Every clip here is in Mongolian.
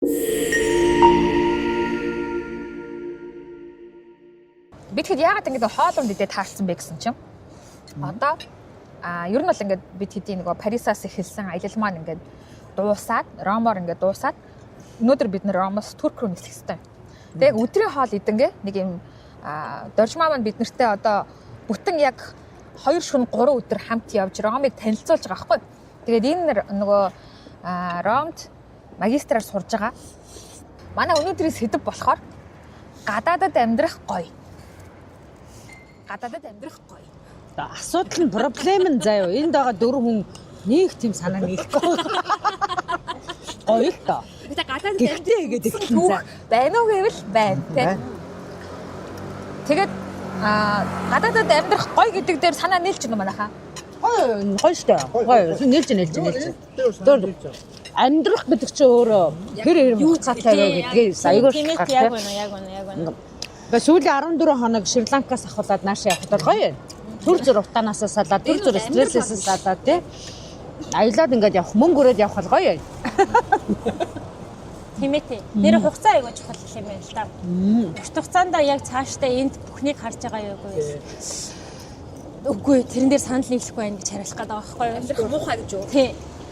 Бид хэд яагаад ингэж хоолунд идэ таарсан бэ гэсэн чинь одоо ер нь бол ингээд бид хэдийн нөгөө Парисаас эхэлсэн аялал маань ингээд дуусаад Ромоор ингээд дуусаад өнөөдөр бид нэр Ромоос Турк руу нислэх хэвээр. Тэгээ өдрийн хоол идэнгээ нэг юм доржмаа маань бид нартэй одоо бүтэн яг 2 шөнө 3 өдөр хамт явж Ромыг танилцуулж байгаа байхгүй. Тэгээд энэ нөгөө Ромд магистраар сурж байгаа. Манай өнөөдрийн сэдэв болохоор гадаадад амьдрах гоё. Гадаадад амьдрах гоё. Асуудал нь проблем нь заяа. Энд байгаа 4 хүн нэг тийм санаа нийлэхгүй. Гоё л тоо. Гэтэ гадаадад Гэхдээ гэдэг юм за. Байна уу гэвэл байна тий. Тэгээд гадаадад амьдрах гоё гэдэг дээр санаа нийлж байна манайхаа. Гоё штэ. Гоё. Нийлж. Амьдрах гэдэг чинь өөрөө хэр хугацаатай вэ гэдгийг аягүй шалтгаалтай. Яг байна. Гэхдээ сүүлийн 14 хоног Шри-Ланкаас ахуулаад наашаа явах бол гоё юм. Түр зүр утаанаас салаад, түр зүр стрессээс салаад тий. Аялаад ингээд явах, мөнгө өрөөд явах бол гоё юм. Тэмээтэй. Нэр хугацаа аягүй чухал юм байна л да. Урт хугацаанд яг цаашдаа энд бүхнийг харж байгаа юу вэ? Үгүй, тэрэн дээр санал нийлэхгүй байх гэж хариулах гээд байгаа байхгүй юу? Амьдрах муухай гэж юу? Тий.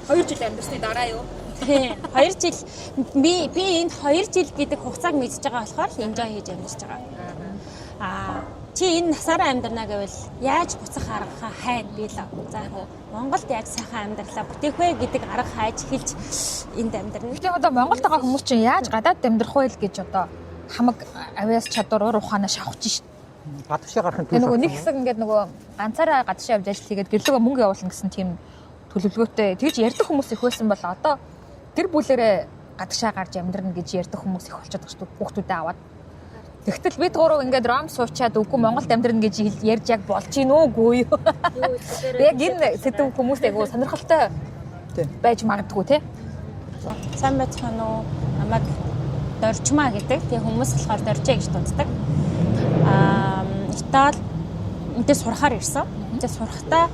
2 жил амьдрсны дараа юу? Тий. 2 жил би энд 2 жил гэдэг хугацааг мэдж байгаа болохоор enjoy хийж амьдарч байгаа. Чи энэ насаараа амьдрнаа гэвэл яаж буцах арга хайна би л. За яг Монголд яг сайхан амьдралаа бүтээх вэ гэдэг арга хайж эхэлж энд амьдрна. Гэтэ одоо Монголд байгаа хүмүүс чинь яаж гадаад амьдрах вэ гэж одоо хамаг авиас чадвар уур ухаанаа шавхаж шít. Гадагшаа гарах нь нөгөө нэг хэсэг ингээд нөгөө ганцаараа гадагшаа явж ажил хийгээд гэрлөөгөө мөнгө явуулна гэсэн тийм төлөвлөгөөтэй тэгж ярьдаг хүмүүс их байсан бол одоо тэр бүлээрээ гадагшаа гарч амьдрна гэж ярьдаг хүмүүс их болчиход байгаа шүү дээ хүүхдүүдэд аваад. Тэгтэл бид гурав ингээд Ром суучаад үгүй Монголд амьдрна гэж ярьж яг болж гин үгүй юу. Яг энэ сэдв хүмүүст айгу сонирхолтой байж магадгүй тий. Сайн байцгаана уу? Намайг доржмаа гэдэг. Тэгээ хүмүүс болохоор доржээ гэж дууддаг. Итали энд сурахаар ирсэн. Тэгээ сурахтаа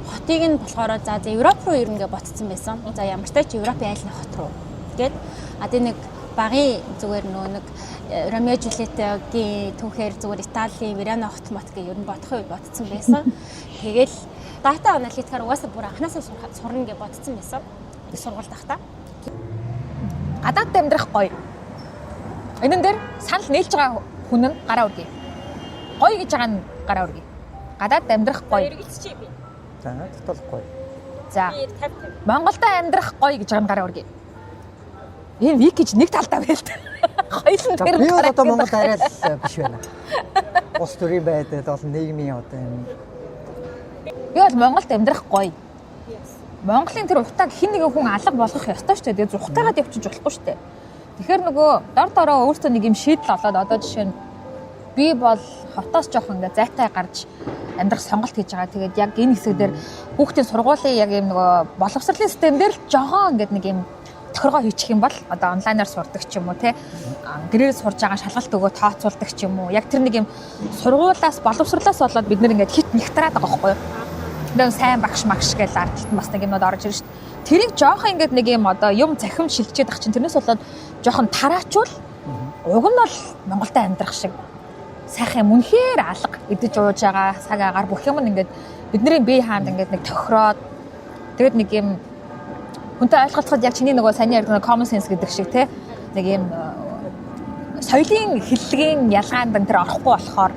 хотыг нь болохоор за Европ руу ирнэ гэж ботцсон байсан. За ямар ч тач Европын айлны хот руу. Тэгээд нэг багын зүгээр нэг Ромео Жулиетагийн түүхээр зүгээр Италийн Верона хот мот гэж ер нь бодохын үед ботцсон байсан. Тэгэл дата аналитикаар угаасаа бүр анханасаа сурна гэж ботцсон байсан. Тэг сургуульд тахта. Гадаад амьдрах гоё. Энэн дээр санал нийлж байгаа хүн нь гараа үргэе. Гоё гэж байгаа нь гараа үргэе. Гадаад амьдрах гоё. Эргэлцчихье би. За, таталгүй. За. Монголд амьдрах гоё гэж байгаа нь гараа үргэе. Энэ вик гэж нэг талдаа байл та. Хоёулын тэр би одоо Монгол арай биш байна. Улс төрийн байдал бол нийгмийн одоо юм. Би бол Монголд амьдрах гоё. Монголын тэр утааг хин нэгэн хүн алга болгох ёстой шүү дээ. Тэгээд ухтаагаад явчих болохгүй шүү дээ. Тэгэхээр нөгөө дор дороо өөртөө нэг юм шийдэл олоод одоо жишээ нь би бол хотоос жоох ингээ зайтай гарч амьдрах сонголт хийж байгаа. Тэгээд яг энэ хэсэг дээр хүүхдийн сургуулийн яг юм нөгөө боловсролын систем дээр л жогоо ингээ нэг юм тохиргоо хийчих юм бол одоо онлайнаар сурдаг ч юм уу те гэрээр сурж байгаа шалгалт өгөө тооцоолдог ч юм уу яг тэр нэг юм сургуулаас боловсрлоос болоод бид нэр ингээд хит нэгтраад байгаа байхгүй юу. Тэгээд сайн багш магш гэж ардталт бас нэг юмнууд орж ирж шүү дээ. Тэрийг жоохон ингээд нэг юм одоо юм цахим шилжчихэд ах чинь тэрнээс болоод жоохон тараачвал уг нь бол Монголд амьдрах шиг сайхан үнэхээр алга идэж ууж байгаа цаг агаар бүх юм ингээд бидний бие хаанд ингээд нэг тохироод тэгээд нэг юм хүнтэй ойлголцоход яг чиний нөгөө саний ярьдаг common sense гэдэг шиг те нэг юм соёлын хэллэгийн ялгаанд тэр орохгүй болохоор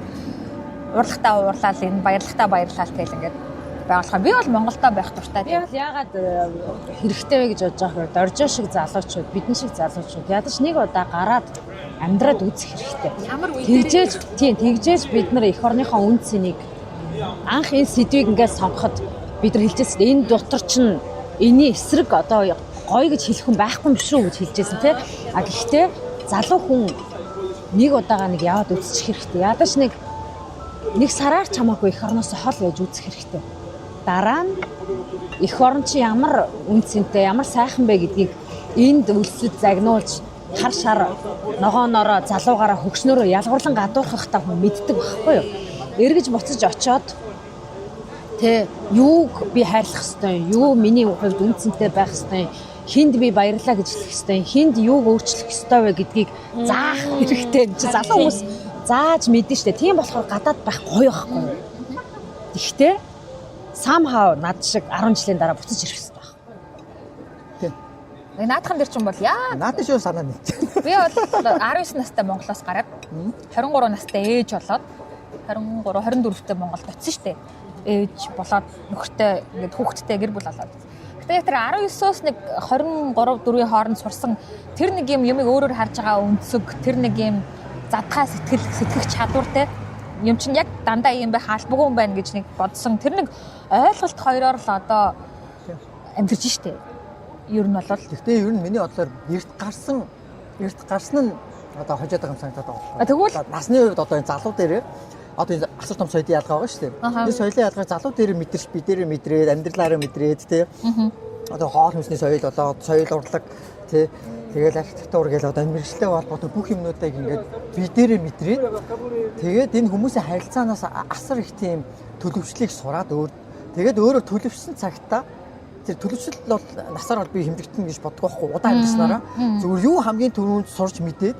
урлагтаа уурлал энэ баярлагтаа баярлал гэл ингээд байгуулах. Би бол Монголдо байх дуртай. Би бол яагаад хэрэгтэй вэ гэж бодож байгаа вэ? Доржоо шиг залуучууд, бидэн шиг залуучууд ядаж нэг удаа гараад амьдраад үзэх хэрэгтэй. Ямар үе тэгжээж бид нар эх орныхоо үн цэнийг анх энэ сэдвийг ингээд сонгоход бид нар хэлжсэн. Энэ дотор чинь энэний эсрэг одоо гоё гэж хэлэх хүн байхгүй юм шүү гэж хэлжсэн тий. А гэхдээ залуу хүн нэг удаага нэг яваад үзчих хэрэгтэй. Ядаж нэг сараар ч хамаагүй эх орноос хол байж үзэх хэрэгтэй. Дараа нь эх орн чи ямар үнцэнтэй, ямар сайхан бэ гэдгийг энд үлсэд загнуулж хар шар ногоонороо залуугаараа хөгшнөрөө ялгуурлан гадуурхахтаа хүн мэддэг байхгүй юу? Эргэж буцаж очоод Тэ юуг би хайрлах ёстой, юу миний хувьд үнцэнтэй байх ёстой, хинд би баярлаа гэж хэлэх ёстой, хинд юуг өөрчлөх ёстой вэ гэдгийг заах хэрэгтэй юм чи залуу хүмүүс зааж мэдэн штэ. Тийм болохоор гадаад байх гоё байхгүй юу? Гэхдээ somehow над шиг 10 жилийн дараа буцаж ирэх ёстой байх. Наадхан дээр ч юм бол яа. Наадын шүү санаа нэг. Би бол 19 настай Монголоос гараад 23 настай ээж болоод 23 24-т Монголд очсон шүү дээ. Ээж болоод нөхөртэй ингээд хүүхэдтэй гэр бүл болоод. Гэтэ тэр 19-оос нэг 23 4-ийн хооронд сурсан тэр нэг юмыг өөрөөр харж байгаа өнцөг, тэр нэг юм задгаа сэтгэх чадвартай юм чинь яг дандаа юм бай хаалбгүй юм байна гэж нэг бодсон. Тэр нэг ойлголт хоёроор л одоо амьдэрч штэ. Ер нь бол гэхдээ ер нь миний бодлоор эрт гарсан нь одоо хожоод байгаа юм санагдаад байгаа. Тэгвэл насны хувьд одоо энэ залуу дээр одоо энэ асар том соёлын ялгаа байгаа шүү дээ. Энэ соёлын ялгаа залуу дээр мэдэрч бид дээр мэдрээд амьдралаараа мэдрээд тий. Одоо хоол хүнсний соёл болоод соёл урлаг тий. Тэгэл архитектур гэл одоо мэрэгчлээ холбоотой бүх юмнуудыг ингээд бид дээр мэдрээд тэгээд энэ хүмүүсийн харилцаанаас асар их тийм төлөвчлийг сураад тэгээд өөрөөр төлөвшсөн цагтаа тэр төлөвшөл бол насаар бол би хэмдэгдэн гэж боддог байхгүй удаан амьдснараа зүгээр юу хамгийн түрүүнд сурч мэдээд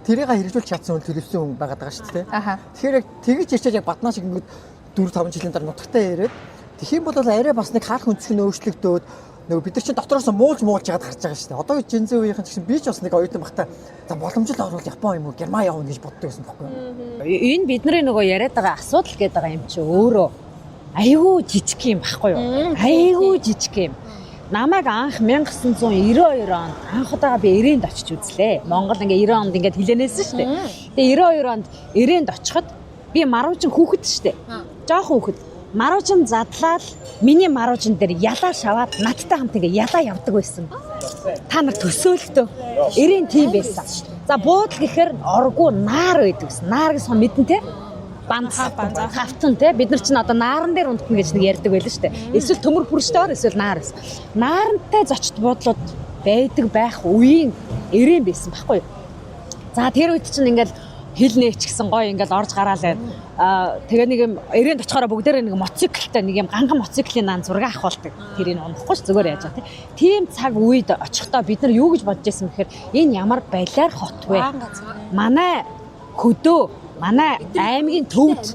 тэрийг хэрэгжүүлж чадсан хүн төлөвсөн хүн байгаад байгаа шүү дээ. Тэгэхээр яг тэгж ирчээд яг баднаа шиг ингээд 4-5 жилийн дараа нутагтаа ирээд тэгэх юм бол арай бас нэг хаалх өнцг нь өөрчлөгдөөд нөгөө бид нар чинь дотроос муулж яагаад харж байгаа шүү дээ. Одоо жинзээ үеийнхэн чинь би ч бас нэг оюутан багтаа за боломжтой орвол Япон юм уу Герман явна гэж боддог байсан байхгүй юу. Энэ бидний нөгөө яриад байгаа асуудал гэдэг байгаа юм чи өөрөө айгүй жижиг юм байхгүй юу? Айгүй жижиг юм. Намайг анх 1992 онд анх удаага би Ирээнд очиж үзлээ. Монгол ингээ 90 онд ингээд хилэнээсэн шүү дээ. Тэгээ 92 онд Ирээнд очиход би маруучин хүүхэд шүү дээ. Жохон хүүхэд. Маруучин задлаад миний маруучин дээр ялаа шаваад надтай хамт ингээ ялаа явдаг байсан. Та нар төсөөлтөө. Ирээн тийм байсан. За буудал гэхээр оргуу наар байдаг гэсэн. Наар гэсэн мэдэн те. Хавтан те бид нар чинь одоо нааран дээр унтна гэж нэг ярьдаг байлаа шүү дээ. Эсвэл төмөр хүрштэйгээр эсвэл наар байсан. Наарантай зочд буудлууд байдаг байх үеийн ирээн байсан байхгүй юу? За тэр үед чинь ингээл хил нээч гэсэн гоё ингээл орж гараалаа. Тэгээ нэг юм ирээнд очихороо бүгдээрээ нэг мотоциклтай нэг юм ганган мотоциклийн наан зураг авахулдаг. Тэрийг унахгүй ш зүгээр яаж байгаа тийм цаг үед очихдоо бид нар юу гэж бодож байсан бэхээр энэ ямар балиар хот вэ? Манай хөдөө манай аймгийн төвд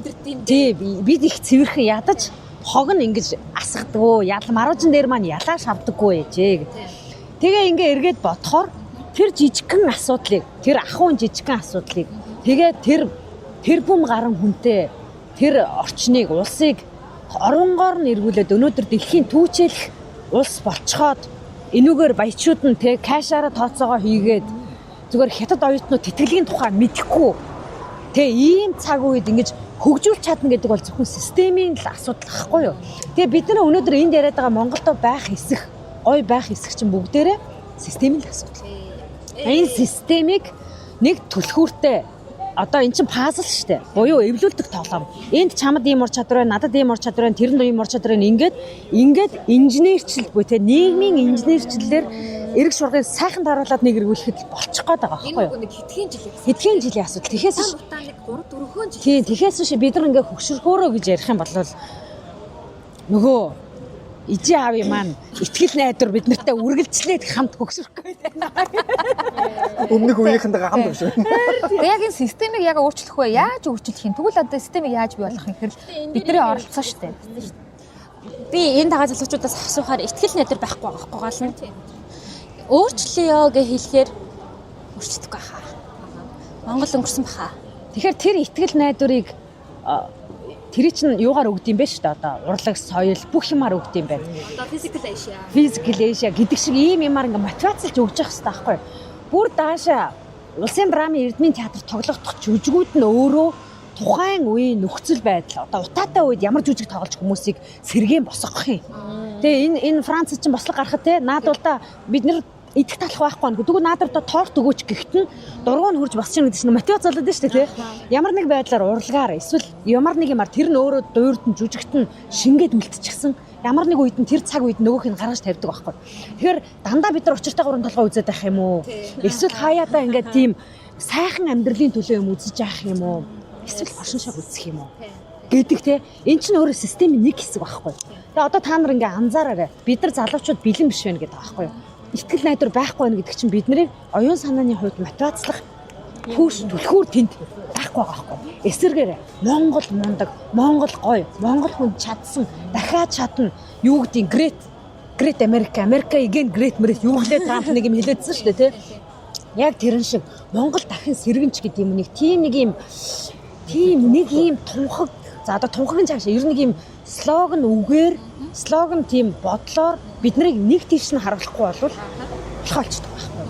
тий бид их цэвэрхэн ядаж хог нь ингэж асгадгүй ял маруучин дээр маань ялаа шавдаггүй ээжээ. Тэгээ ингээ эргээд бодохоор тэр жижигхэн асуудлыг тэр ахуйн жижигхэн асуудлыг тэгээ тэр бүм гарan хүнтэй тэр орчныг улсыг оронгоор нь эргүүлээд өнөөдөр дэлхийн түүчээлэх улс болцоход энүүгээр баячууд нь тэг кашаараа тооцоогоо хийгээд зүгээр хятад оюутнууд тэтгэлгийн тухай мэдэхгүй тэг ийм цаг үед ингэж хөгжүүлж чадна гэдэг бол зөвхөн системийн л асуудал байхгүй юу. Тэгээ бид нар өнөөдөр энд яриад байгаа Монголдо байх хэсэг гой байх хэсэг чинь бүгдээрээ системийн л асуудал. Энэ системийг нэг түлхүүртэй одоо эн чинь пазл шүү дээ. Буюу эвлүүлдэг тоглоом. Энд чамд ийм ур чадвар байна, надад ийм ур чадвар байна, тэрэнд ийм ур чадвар байна. Ингээд инженерчлэл буюу тэ нийгмийн инженерчлэлээр эрг шургыг сайхан даруулаад нэг эргүүлэхэд болчих гээд байгаа байхгүй юу? Энэ нэг хэдхэн жилийн асуудал. Тэгэхээс нэг 3-4 жил. Тийм, тэгэхээс биш бид нар ингээд хөгшөрхөөрөө гэж ярих юм бол нөгөө ижи аавын маань итгэл найдвар бид нартай үргэлжлээд хамт хөгшөрөх гээд байна. Өмнөх үеийнхэндээ хамт хөгшөрөх. Яг энэ системийг яг өөрчлөх вэ? Яаж өөрчлөх юм? Тэгвэл одоо системийг яаж бий болгох юм гэхээр бидний оролцоо шүү дээ. Би энэ тагаа залуучуудаас асуухаар итгэл найдвар байхгүй байгаа байхгүй гал нь. Өөрчлөё гэж хэлэхээр өөрчлөхгүй хаа. Монгол өнгөрсөн баха. Тэгэхээр тэр итгэл найдварыг тэр чинь юугаар өгд юм бэ шүү дээ одоо урлаг соёл бүх юмар өгд юм байна. Одоо physical Asia гэдэг шиг ийм юмар ингээ мотивацлж өгж явах хэрэгтэй байхгүй юу? Бүр даашаа улсын драмын эрдмийн театр тоглох жүжигүүд нь өөрөө тухайн үеийн нөхцөл байдал одоо утаатай үед ямар жүжиг тоглож хүмүүсийг сэргээн босгох юм. Тэгээ энэ Франц чинь бослог гарахад те наадуулда бид нэр идэх талах байхгүй нэ. Тэгвэл наадуудаа торт өгөөч гэхэд нь дургуун хурж босч ийн гэдэг чинь мотивац болоод шүү дээ тий. Ямар нэг байдлаар урлагаар эсвэл ямар нэг юмар тэр нь өөрөө дуурд нь жүжигт нь шингээд үлдчихсэн. Ямар нэг үед нь тэр цаг үед нөгөөх нь гаргаж тавьдаг байхгүй. Тэгэхээр дандаа бид нар учиртай гурван толгой үзээд байх юм уу? Эсвэл хаяадаа ингээд тийм сайхан амьдралын төлөө юм үзэж явах юм уу? Эсвэл хошин шог үзэх юм уу? Гэдэг те эн чинь өөрөө системийн нэг хэсэг байхгүй. Тэгээ одоо та нар ингээ анзаараарай. Бид нар залуучууд бэлэн биш байна гэдэг байгаа байхгүй юу? итгэл найдвар байхгүй байна гэдэг чинь бидний оюун санааны хувьд мотивацлах пүүш түлхүүр тэнд байхгүй байгаа байхгүй. Эсвэргээр Монгол мундаг, Монгол гоё, Монгол хүн чадсан, дахиад чадна. Юу гэдгийг Great America again Great America юу гэдэг Трамп нэг юм хэлээдсэн шүү дээ, тий. Яг тэрэн шиг Монгол дахин сэргэнч гэдэг юм нэг тийм нэг юм тунхаг. За одоо тунхагийн цааш ер нь нэг юм слоган үгээр, слоган тийм бодлоор бид нарыг нэг тийш нь харуулахгүй болвол болохоолчдаг байхгүй.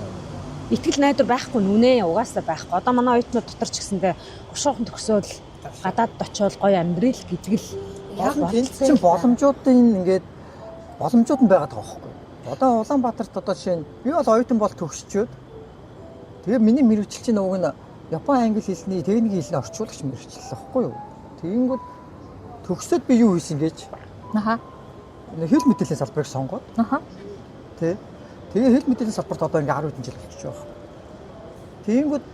Итгэл найдвар байхгүй нүнэ угаасаа байхгүй. Одоо манай оюутнууд дотор ч гэсэндээ гушуухан төгсөөл гадаадд очиод гоё амьдрал гэдэг л яг энэ чинь боломжуудын ингээд боломжууд нь байгаад байгаа байхгүй. Одоо Улаанбаатарт одоо жишээ нь би бол оюутан бол төгсчөөд тэгээ миний мэргэжил чинь уг нь Япон англи хэлний техникийн хэлний орчуулагч мэргэжил байхгүй юу. Тэгэнгүүт төгсөөд би юу хийсэн гэж хэл мэдээллийн салбарыг сонгоод тэгээ хэл мэдээллийн салбарт одоо ингээ 10 жил болчихж байгаа. Тэгэнгүүт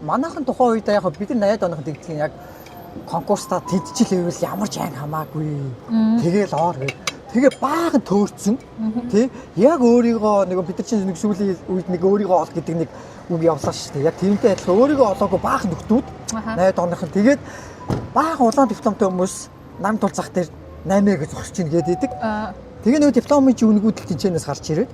манайхан тухайн үед яг бид нар 80-аад оных тэгдлийн яг конкурстаа тэнцчихлээвэл ямар ч анги хамаагүй тэгээл оор гэ. Тэгээ баахан төөрцөн тий яг өөрийгөө нэг бид нар чинь нэг сүүлийн үед нэг өөрийгөө ол гэдэг нэг үг явлаа шүү дээ. Яг тэрнтэй адилхан өөрийгөө олоогүй баахан нөхдүүд 80-аад оныхан тэгээд баахан улаан дипломтой хүмүүс нам тул зах дээр 8 гэж зогсож ийн гэдэг. Тэгээ нөгөө дипломын чи үнгүүдэл тэнцэнээс гарч ирээд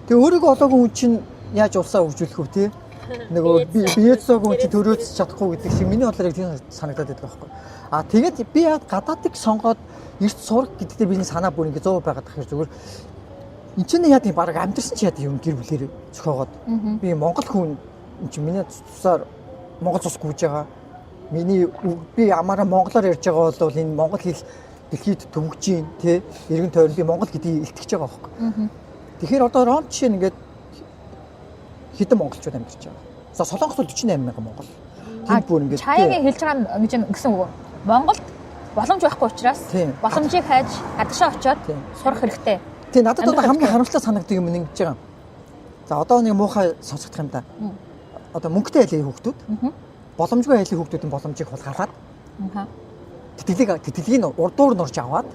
тэгээ өөрийгөө олоогүй хүн чинь яаж улсаа хөгжүүлэх вэ тий? Нөгөө биецөөгүй хүн чинь төрөөж чадахгүй гэдэг шиг миний бодлоор яг тийм санагдаад байдаг байхгүй. Тэгээд би яг гадаадыг сонгоод эрт сурах гэдэгтээ миний санаа бүр ингээ 100% байгаад тахэр зүгээр энэ чинь яа тийм баг амьдрсан чи яа юм гэр бүлээр зөхиогоод би Монгол хүн энэ чинь миний цусаар Монгол цус гүйж байгаа. Миний би амаараа монголоор ярьж байгаа бол энэ монгол хэл дэлхийд төвөгж гин тий эргэн тойрон би монгол гэдгийг илтгэж байгаа байхгүй. Тэгэхээр одоо Ром жишээ нь ингээд хэдэн монголчууд амьдарч байгаа. За Солонгос бол 48 мянган монгол. Тэнд бүр ингээд Чаягийн хэлж байгаа нь гэсэн үг. Монголд боломж байхгүй учраас боломжийг хайж гадагшаа очиод сурах хэрэгтэй. Тий надад одоо хамгийн харамсалтай санагддаг юм нэг гэж байгаа. За одоо нэг муухай сонсогдох юм да. Одоо мөнгөтэй айлын хүүхдүүд боломжгүй айлын хүүхдүүдийн боломжийг хулгайлаад тэтгэлгийг урдуур норж аваад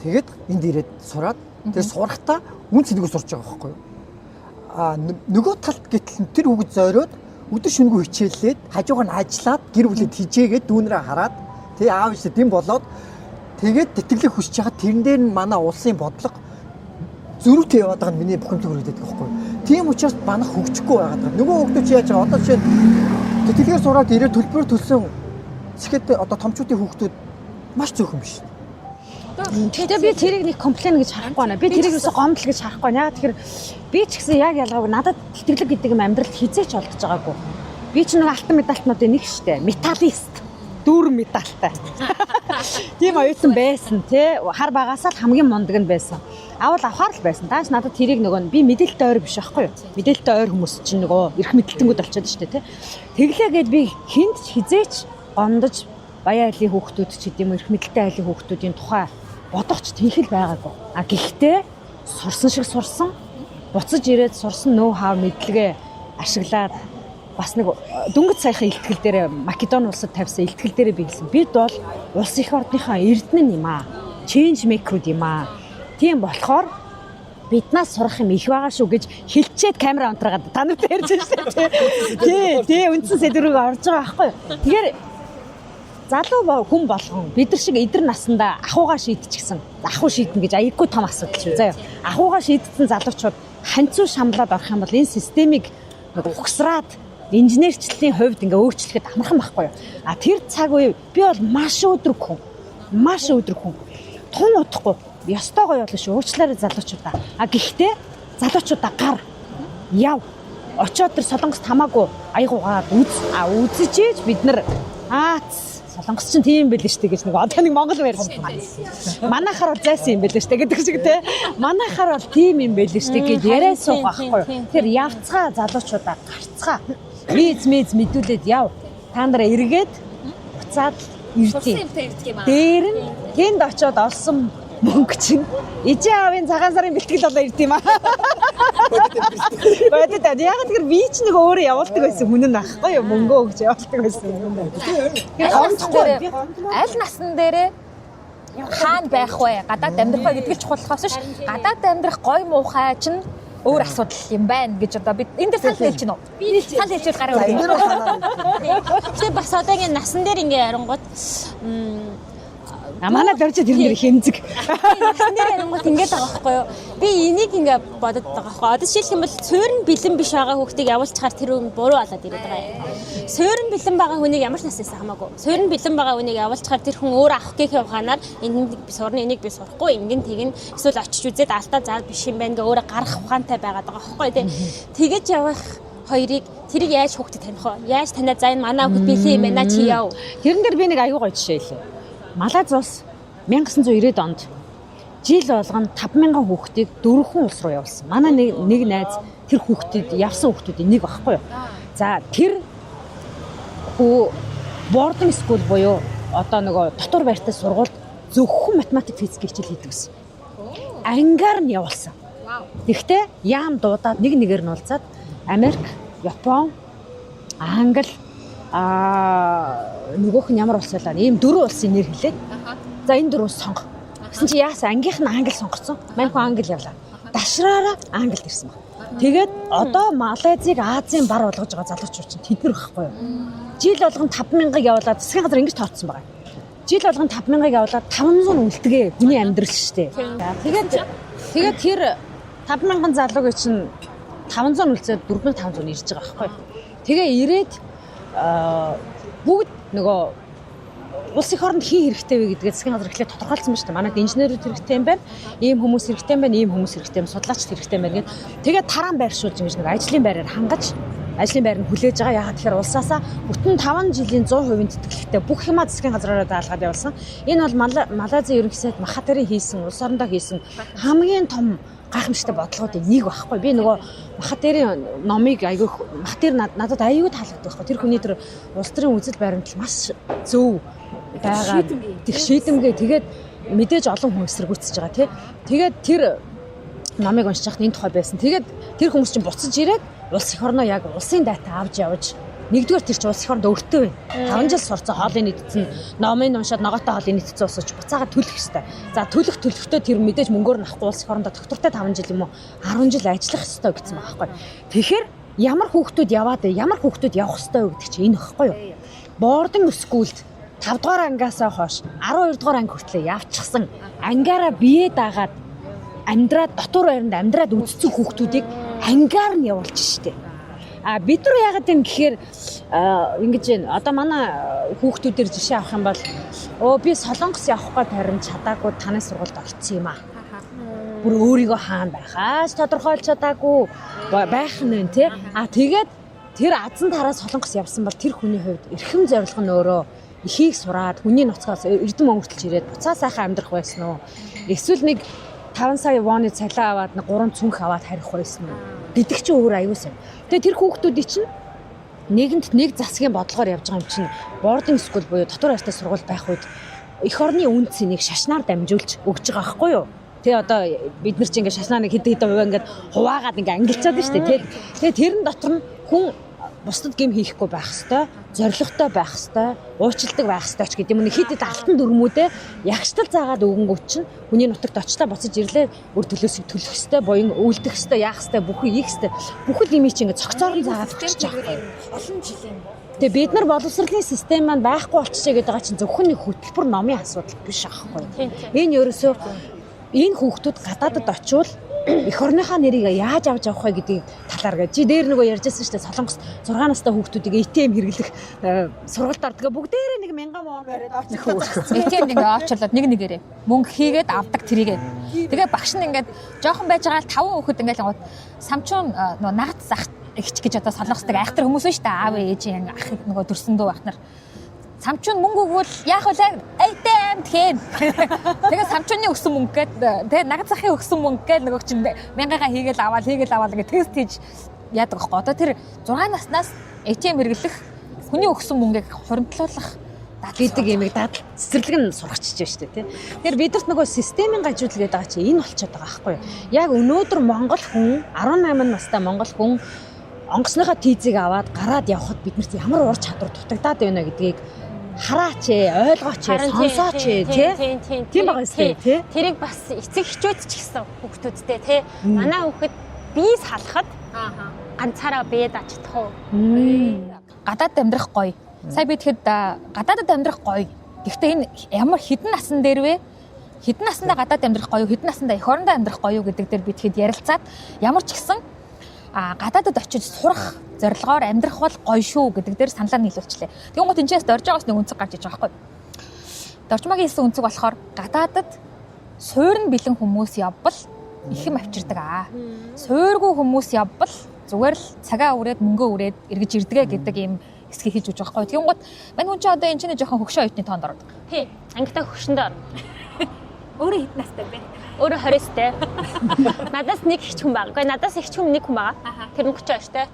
тэгээд энд ирээд сураад тэгээд сурахдаа үн цэнэгүй сурч байгаа байхгүй юу. Нөгөө талд гэтэл тэр хүүхд зориод өдөр шөнөгүй хичээллээд хажуугаар нь ажиллаад гэр бүлэд хижээгээд дүүнрээ хараад тий аав ишээ дэм болоод тэгээд тэтгэлэг хүсэж байгаа тэрэн дээр нь манай улсын бодлого зөрүүтэй яваад байгаа нь миний бухимдал хүрээд байдаг байхгүй юу. Тийм учраас банах хөгжихгүй байгаад байгаа. Нөгөө хүүхдүүд яаж байгаа одоо жишээ тэтгэлгээр сураад ирээд төлбөр төлсөн зэхэд одоо томчуудын хүүхдүүд маш цөөхөн биш. Тэгтээ би тэрийг нэг комплейн гэж харахгүй байна. Би тэрийг юусо гомдол гэж харахгүй байна. Яг тэгэхээр би ч гэсэн яг ялгаагүй надад тэтгэлэг гэдэг юм амьдралд хизээч олдож байгаагүй. Би ч нэг алтан медальтнуудын нэг штэ. Металлист. Дүүрэн медальтай. Тийм оюутан байсан тий. Хар багасаа л хамгийн мундаг нь байсан. Авал авахар л байсан. Дааш надад тэрийг нөгөө би мэдээлэлтэй ойр биш байхгүй юу? Мэдээлэлтэй ойр хүмүүс чинь нөгөө эрх мэдэлтэнгүүд болчиход штэ тий. Тэглээгээд би хинт хизээч гондож баяа айлын хүүхдүүд ч гэдэм эрх мэдэлтэй айлын хүүхдүүдийн тухай бодохч тийхэл байгаагүй. Гэхдээ сурсан шиг сурсан, буцаж ирээд сурсан ноу хав мэдлэгээ ашиглаад бас нэг дөнгөж саяхан ихтгэл дээр Македони улсад тавьсан ихтгэл дээр би хэлсэн. Бид бол улс их орныхаа эрдэнэ юм аа. Change maker-ууд юм аа. Тийм болохоор биднаас сурах юм их байгаа шүү гэж хэлчихэд камера онтроод та нарт ярьж байна шүү дээ. Тий, үндсэн сэдврүүг орж байгаа байхгүй юу. Тэгэхээр залуу хүн болгон бид нар шиг эдэр насандаа ахуугаа шийдчихсэн. Ахуу шийднэ гэж аяггүй том асуудал шүү заяа. Ахуугаа шийдсэн залуучууд ханцуу шамлаад орох юм бол энэ системийг угсраад инженерчлэлийн хувьд ингээ өөрчлөхөд амархан байхгүй юу. Тэр цаг үе би бол маш өдрөг хүн. Маш өдрөг хүн. Тун удахгүй ёстойгоо явлаа шүү. Уучлаарай залуучуудаа. Гэхдээ залуучуудаа гар яв. Очоод тэр Солонгост хамаагүй аягуугаад үзэж бид нар Солонгос чинь тийм байл шүү дээ гэж нэг одоо нэг Монгол ярьсан байна. Манайхаар бол зайсан юм байл шүү дээ гэдэг шиг те. Манайхаар бол тийм юм байл шүү дээ гэж яриа суух байхгүй юу. Тэр явцгаа залуучуудаа гарцгаа. Виз мэдүүлээд яв. Та нараа эргээд буцаад ирдээ. Дээр нь тэнд очиод олсон мөнгө чинь ижээ аавын цагаан сарын бэлтгэл болоо ирд юм аа. Бодит яг тэр би ч нэг өөрөө явуулдаг байсан хүн нь ахгүй юу мөнгөө өгч явуулдаг байсан юм байна. Аль насн дээрээ хаана байх вэ? Гадаад амьдрах вэ гэдэг л чухал болохоос ш. Гадаад амьдрах гой муухай чинь өөр асуудал юм байна гэж одоо бид энэ дээр санал хэлж байна уу? Би санал хэлж гараа За энэ өргөе. дээр санаа. Тэгээ бас одоогийн насан дээр ингээ ярингууд Манай дөрж тэр нэр хэмзэг. насан дээр ярингууд ингээд байгаа байхгүй юу? Би энийг ингээ бодод байгаа байхгүй. Одоо жишээлх юм бол суурин бэлэн биш байгаа хүүхдийг явуулчихаар тэр хүн буруу болоод ирээд байгаа юм. Суурин бэлэн байгаа хүнийг ямар ч насаас хамаагүй. Суурин бэлэн байгаа хүнийг явуулчихаар тэр хүн өөр авах гэх ухаанаар энийг би сурна, энийг би сурахгүй, ингэн тэгин эсвэл очиж үзээд алдаа заа биш юм байна гэ өөрөө гарах ухаантай байгаад байгаа байхгүй тий. Тэгэж явах хоёрыг тэрийг яаж хүүхдэд таних вэ? Яаж танаа за энэ манай хүүхд бэлэн юм байна чи яв. Тэрэн дээр би нэг аюу гой жишээ хэлээ. Малайз улс 1990-ад онд жил болгоно 5,000 хүүхдийг 4 улс руу явуулсан. Манай нэг найз тэр хүүхдэд явсан хүүхдүүдийн нэг багхгүй юу. За тэр boarding school буюу одоо нөгөө дотор байртай сургуульд зөвхөн математик физик хичээл хийдэг гэсэн. Ангаар нь явуулсан. Тэгэхдээ яам дуудаад нэгээр нь уулзаад Америк, Япон, Англи нөгөөх нь ямар улс байлаа. Ийм 4 улсын нэр хэлээд. За энэ 4 сонго. Гэсэн чи яасан ангийнх нь англи сонгоцсон. Манай хүн англи явлаа. Дашраараа англид ирсэн баг. Тэгээд одоо Малайзыг Азийн бар болгож байгаа залуучууд чинь тэд нар байхгүй юу? Жил болгон 5,000-ыг явуулаад засгийн газар ингэж тооцсон байгаа. Жил болгон 5,000-ыг явуулаад 500 үлдэгээ хүний амьдрал шүү дээ. Тэгээд тэр 5,000 залуугийн чинь 500 үлцээд 4,500 ирж байгаа байхгүй юу? Тэгээ ирээд бүгд нөгөө улс их оронд хий хэрэгтэй вэ гэдгээ засгийн газар эхлээд тодорхойлсон байна шүү дээ. Манайд инженерүүд хэрэгтэй юм байна. Ийм хүмүүс хэрэгтэй юм байна. Ийм хүмүүс хэрэгтэй юм. Судлаачд хэрэгтэй юм байна гэдэг. Тэгээд тараан байршуулж ингэж нэг ажлын байраар хангаж ажлын байр нь хүлээж байгаа. Яагаад тэгэхээр улсаасаа бүтэн 5 жилийн 100% тэтгэлэгтэй бүх юмаа засгийн газраараа даалгаад явуулсан. Энэ бол Малайзийн ерөнхий сайд Махатарын хийсэн, улс орондоо хийсэн хамгийн том гайхамшигтай бодлогуудын нэг байхгүй. Би нөгөө Махатарын номыг Махатар надад аюу таалагддаг байхгүй. Тэр хүний тэр улс төрийн үзэл баримтлал маш зөв байгаа. Тэг шийдэмгээ тэгээд мэдээж олон хүн эсэргүүцэж байгаа тий. Тэгээд тэр номыг уншиж хахад энэ тухай байсан. Тэгээд тэр хүмүүс чинь буцаж ирээд улс их орноо яг улсын дата авч явж нэгдүгээр тэр чинь улс их оронд өртөө байна. 5 жил сурцсан хоолыг нийтсэн номыг уншаад ногоотой хоолыг нийтсэн усаж буцаагаад төлөх ёстой. За төлөхдөө тэр мэдээж мөнгөөр нь авахгүй улс их орондоо доктортой 5 жил юм уу 10 жил ажиллах ёстой гэсэн байгаа байхгүй. Тэгэхээр ямар хүүхдүүд яваад ямар хүүхдүүд явах ёстой вэ гэдэг чинь энэ байхгүй юу? Boarding school-д 5 дугаар ангиасаа хойш 12 дугаар анги хүртлээр явчихсан ангаараа бие даагаад амьдраад дотор байранд амьдраад үдцсэн хүүхдүүдийг ангаар нь явуулж штэ. Бид нар яагаад юм гэхээр ингэж байна. Одоо манай хүүхдүүдээр жишээ авах юм бол би Солонгос явах гээд харин чадаагүй таны сургуульд орцсон юм аа. Бүр өөрийгөө хаана байхаас тодорхойлж чадаагүй байх нь тий. Тэгээд тэр азан тараас Солонгос явсан бол тэр хүний хувьд эрхэм зорилго нь өөрөө ихийг сураад хүний ноцгоос эрдэм өнгөртөлж ирээд буцаа сайхан амьдрах байсан уу? Эсвэл нэг 5 сая вооны цалин аваад 3 цүнх аваад харих байсан уу? Гэдэг чинь өөр аюулсан. Тэгээ тэр хүүхдүүдийн чинь нэгэнд нэг засгийн бодлогоор явж байгаа юм чинь boarding school буюу дотор байртай сургууль байх үед эх орны үн цэнийг шашнаар дамжуулж өгж байгаа байхгүй юу? Тэгээ одоо бид нар чинь ингээд шашнааны хэдэн хувь ингээд хуваагаад ингээд ангилчаад байна шүү дээ. Тэгээ тэрэн дотор нь хүн бусдад гэм хийхгүй байх хэвээр, зоригтой байх хэвээр, уучлалдаг байх хэвээр ч гэдэг юм. Хэд алтан дүрмүүдээ ягштал заагаад өгөнгүүт чинь хүний нутагт очлаа буцаж ирлээ өр төлөөсөө төлөх хэвээр, буян үлдэх хэвээр, яах хэвээр, бүхий хийх хэвээр. Бүхэл юм чинь ингээд цогцоор нь заагаад өгч байгаа юм. Олон жилийн. Тэгээ бид нар боловсролын систем маань байхгүй болчихжээ гэдэг байгаа чинь зөвхөн нэг хөтөлбөр номын асуудал биш аахгүй. Энэ ерөөсөө энэ хүүхдүүд гадаадд очивол эх орныхаа нэрийг яаж авч явах вэ гэдгийг талаар гэж. Чи дээр нөгөө ярьжсэн шүү дээ. Солонгост 6 настай хүүхдүүдийг ATM хэрэглэх сургалт ордог. Бүгдээрээ 1,000 вон бариад авчихсан. ATM ингээ авчлаад нэгээрээ мөнгө хийгээд авдаг тэрийгээ. Тэгээ багш нь ингээд жоохон байж байгаа 5 хүүхэд ингээд л самчуун нөгөө нагад зах ихч гэж одоо солонгосдаг айхтар хүмүүс шүү дээ. Аав ээжийн ах нөгөө төрсөндөө байх нар. Самчуун мөнгө өгвөл яах вэ? ATM тхэн. Тэгээ самчууны өгсөн мөнгө гээд тэгээ нагад захын өгсөн мөнгө гээд нөгөө чинь 1000-аа хийгээл аваад ингээ тест хийж яадаг байхгүй. Одоо тэр 6 наснаас ATM хэрэглэх хүний өгсөн мөнгийг хуримтлуулах гэдэг юмыг дадал цэцэрлэг нь сургачиж байна шүү дээ тий. Тэгэхээр бидэрт нөгөө системийн гажууд гэдэг байгаа чинь энэ болчиход байгаа байхгүй юу? Яг өнөөдөр Монгол хүн 18 настай Монгол хүн онгоцныхаа тийзийг аваад гараад явхад биднэрт ямар ур чадвар дутагдаад байна гэдгийг хараач ойлгооч сонсооч тийм байгаа юм тий. Тэрийг бас эцэг эхчүүд ч гэсэн хүүхдүүдтэй тий. Манай хүүхэд би салахад ганцаараа бие даждах уу? Гадаад амьдрах гоё. Сая би тэгэхэд гадаадд амьдрах гоё. Гэхдээ энэ ямар хідэн насан дээр вэ? Хідэн насандаа гадаад амьдрах гоё, хідэн насандаа эх орондоо амьдрах гоё гэдэг дээр би тэгэхэд ярилцаад ямар ч гэсэн гадаадд очиж сурах зорилгоор амьдрах бол гоё шүү гэдэг дээр саналаа нийлүүлчихлээ. Тэгвэл гот энэчээс дорж байгаас нэг үнцэг гарч иж байгаа байхгүй. Доржмагийн хэлсэн үнцэг болохоор гадаадд суурн бэлэн хүмүүс явбал ихэм авчирдаг аа. Суургүй хүмүүс явбал зүгээр л цагаа үрээд мөнгөө үрээд эргэж ирдэгэ гэдэг ийм хэсгийг хийж өгч байгаа байхгүй. Тэгвэл гот мань хүн ч одоо энэ чинь жоохон хөгшөө оюутны тоонд ордог. Тий. Ангитай хөгшөндөө орно. Өөрөө хэд настай бэ? Өөрөө 20-тэй. Надаас нэг их хүн байгаа. Гэхдээ надаас их хүн нэг хүн байгаа. Тэр нь 32-тэй.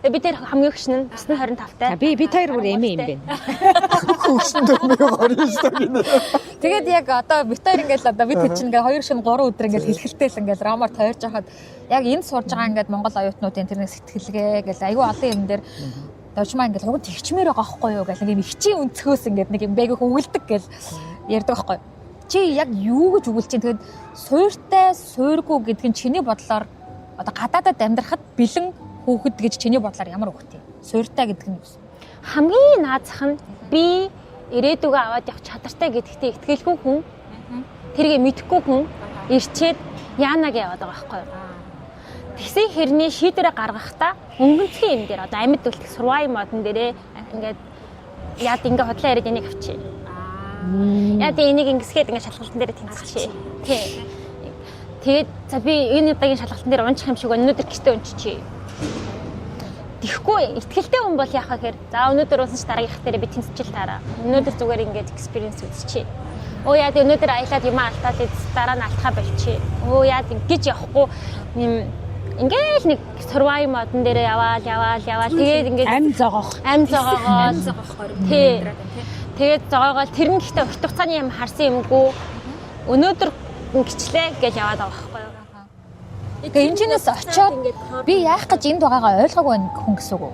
Тэгээ би тэр хамгийн ихш нь бас нь 25-тай. Би хоёр бүр эмээ юм байна. Хөөсөндөө би 29-тэй гинэ. Тэгээд яг одоо бид хоёр ингээл одоо бид чинь ингээ 2 шин 3 өдөр ингээл хэлхэлтэй л ингээл ромоор тойрж хахад яг энд сурж байгаа ингээд Монгол оюутнуудын тэрний сэтгэлгээ гэл айгүй олон юм дээр доржмаа ингээл уг тэгчмээр байгаа байхгүй юу гэл нэг юм хичийн өнцгөөс ингээд нэг юм бэгийг өгүүлдэг гэл ярьдаг байхгүй. Чи яг юу гэж өгүүлж чинь тэгэд суйртай суйргүй гэдэг нь чиний бодлоор одоо гадаадад амьдрахад бэлэн хүүхэд гэж чиний бодлоор ямар үг вэ? Суйртай гэдэг нь юу вэ? Хамгийн наазах нь би ирээдүгөө аваад явах чадвартай гэдэгтээ итгэлгүй хүн. Тэргээ мэдэхгүй хүн ирчээд яанаг яваад байгаа байхгүй юу? Тэгсэн хэрний шийдвэрээ гаргахдаа өнгөнцгийн юм дээр одоо амьд үлдэх survival модон дээрээ ингээд яад ингээ худлаа яриад энийг авчи. Яад энийг ингэсгээд ингээ шалгалтын дээр тэнцчихье. Тий. Тэгээд за би энэ удаагийн шалгалтын дээр унчих юм шиг өнөөдөр гэртээ унччихье. Тэгэхгүй ихтгэлтэй хүн бол яхаа гэхээр за өнөөдөр унсан ч дараагийнх дээр би тэнцчихэл таараа. Өнөөдөр зүгээр ингээд experience үзчихье. Оо яад өнөөдөр аялаад юм алдаад дараа нь алтхаа болчихье. Оо яад ингэж явахгүй юм ингээл нэг survival модон дээр яваал тэгээд ингээд Ам зогоох. Тий. Тэгээд зогоогоол тэр нь гэхдээ урт хугацааны юм харсан юмгүй өнөөдөр гिचлээ гэж яваад байгаа байхгүй юу? Тэгээ энэ чинээс очиод би яах гэж энд байгаагаа ойлгоогүй хүн гэсэн үг үү?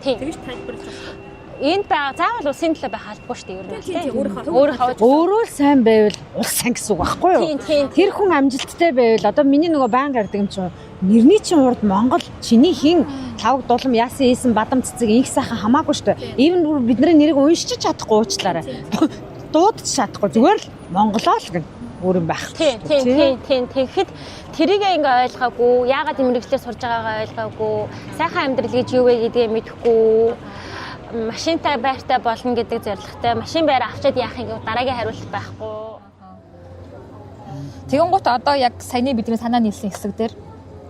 Тийм. Тэгж тайлбарлаж байна. Энд байгаа заавал улсын төлөө байх албагүй шүү дээ ер нь. Өөрөө л сайн байвал улс сайн гэсэн үг байхгүй юу? Тэр хүн амжилттай байвал одоо миний нөгөө баян гардаг юм чинь нэрний чинь урд Монгол чиний хин тавг дулам яасан ийсэн бадам цэцэг инх сайхан хамаагүй шүү дээ. Even бидний нэрийг уншиж чадахгүй уучлаарай. Дуудаж чадахгүй зүгээр л Монголоо л гэн өөр юм байх. Тийм. Тэгэхэд тэрийг ингээ ойлгоогүй, яагаад иммигрэчлээ сурж байгаагаа ойлгоогүй, сайхан амьдрал гэж юу вэ гэдгээ мэдэхгүй, машинтай байртай болно гэдэг зорилготой машин байр авчиад яах юм гээд дараагийн хариулт байхгүй. Тэгэн гут одоо яг саяны бидний санаа нийлсэн хэсэг дээр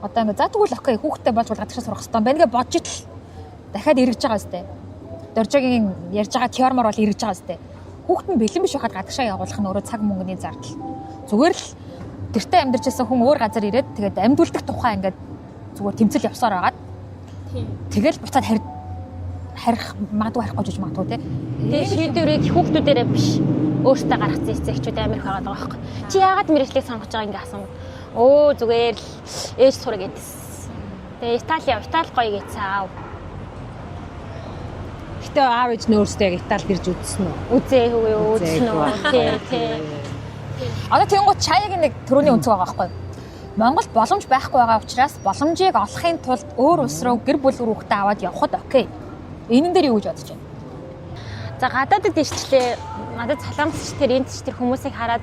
одоо ингээ за тэгвэл окей хүүхдтэй болж гадагшаа сурах хэрэгтэй байна гэж бодж итл дахиад эргэж байгаа зү. Доржогийн ярьж байгаа теормор бол эргэж байгаа зү. Хүүхэд нь бэлэн биш байхад гадагшаа явуулах нь өөрөө цаг мөнгөний зардал. Зүгээр л тэртээ амьдарч байсан хүн өөр газар ирээд тэгээд амьдулдаг тухай ингээд зүгээр тэмцэл явсаар агаад. Тэгэл буцаад харих магадгүй харахгүй жиж магадгүй тий. Тэгээ шийдвэрийг хүүхдүүдээрээ биш өөртөө гаргацсан эцэгчүүд амирх байгаа байхгүй. Чи яагаад мэрэгчлийг сонгож байгаа ингээ асуув. Өө зүгээр л ээж сурах гэдсэн. Тэгээ Итали гоё гэсэн аав. Гэтэ аав ээж нь өөрсдөө яг Италид ирж үзсэн үү? Үзсэн үү. Тий. Одоо тэгэнгუთ чаягийн нэг төрөний өнцөг байгаа байхгүй юу? Монголд боломж байхгүй байгаа учраас боломжийг олохын тулд өөр улс руу гэр бүл рүүхтээ аваад явхад окей. Энэн дээр юу гэж бодож байна? За гадаадд ирчлээ. Надад Солонгосч тэр энд ч тэр хүмүүсийг хараад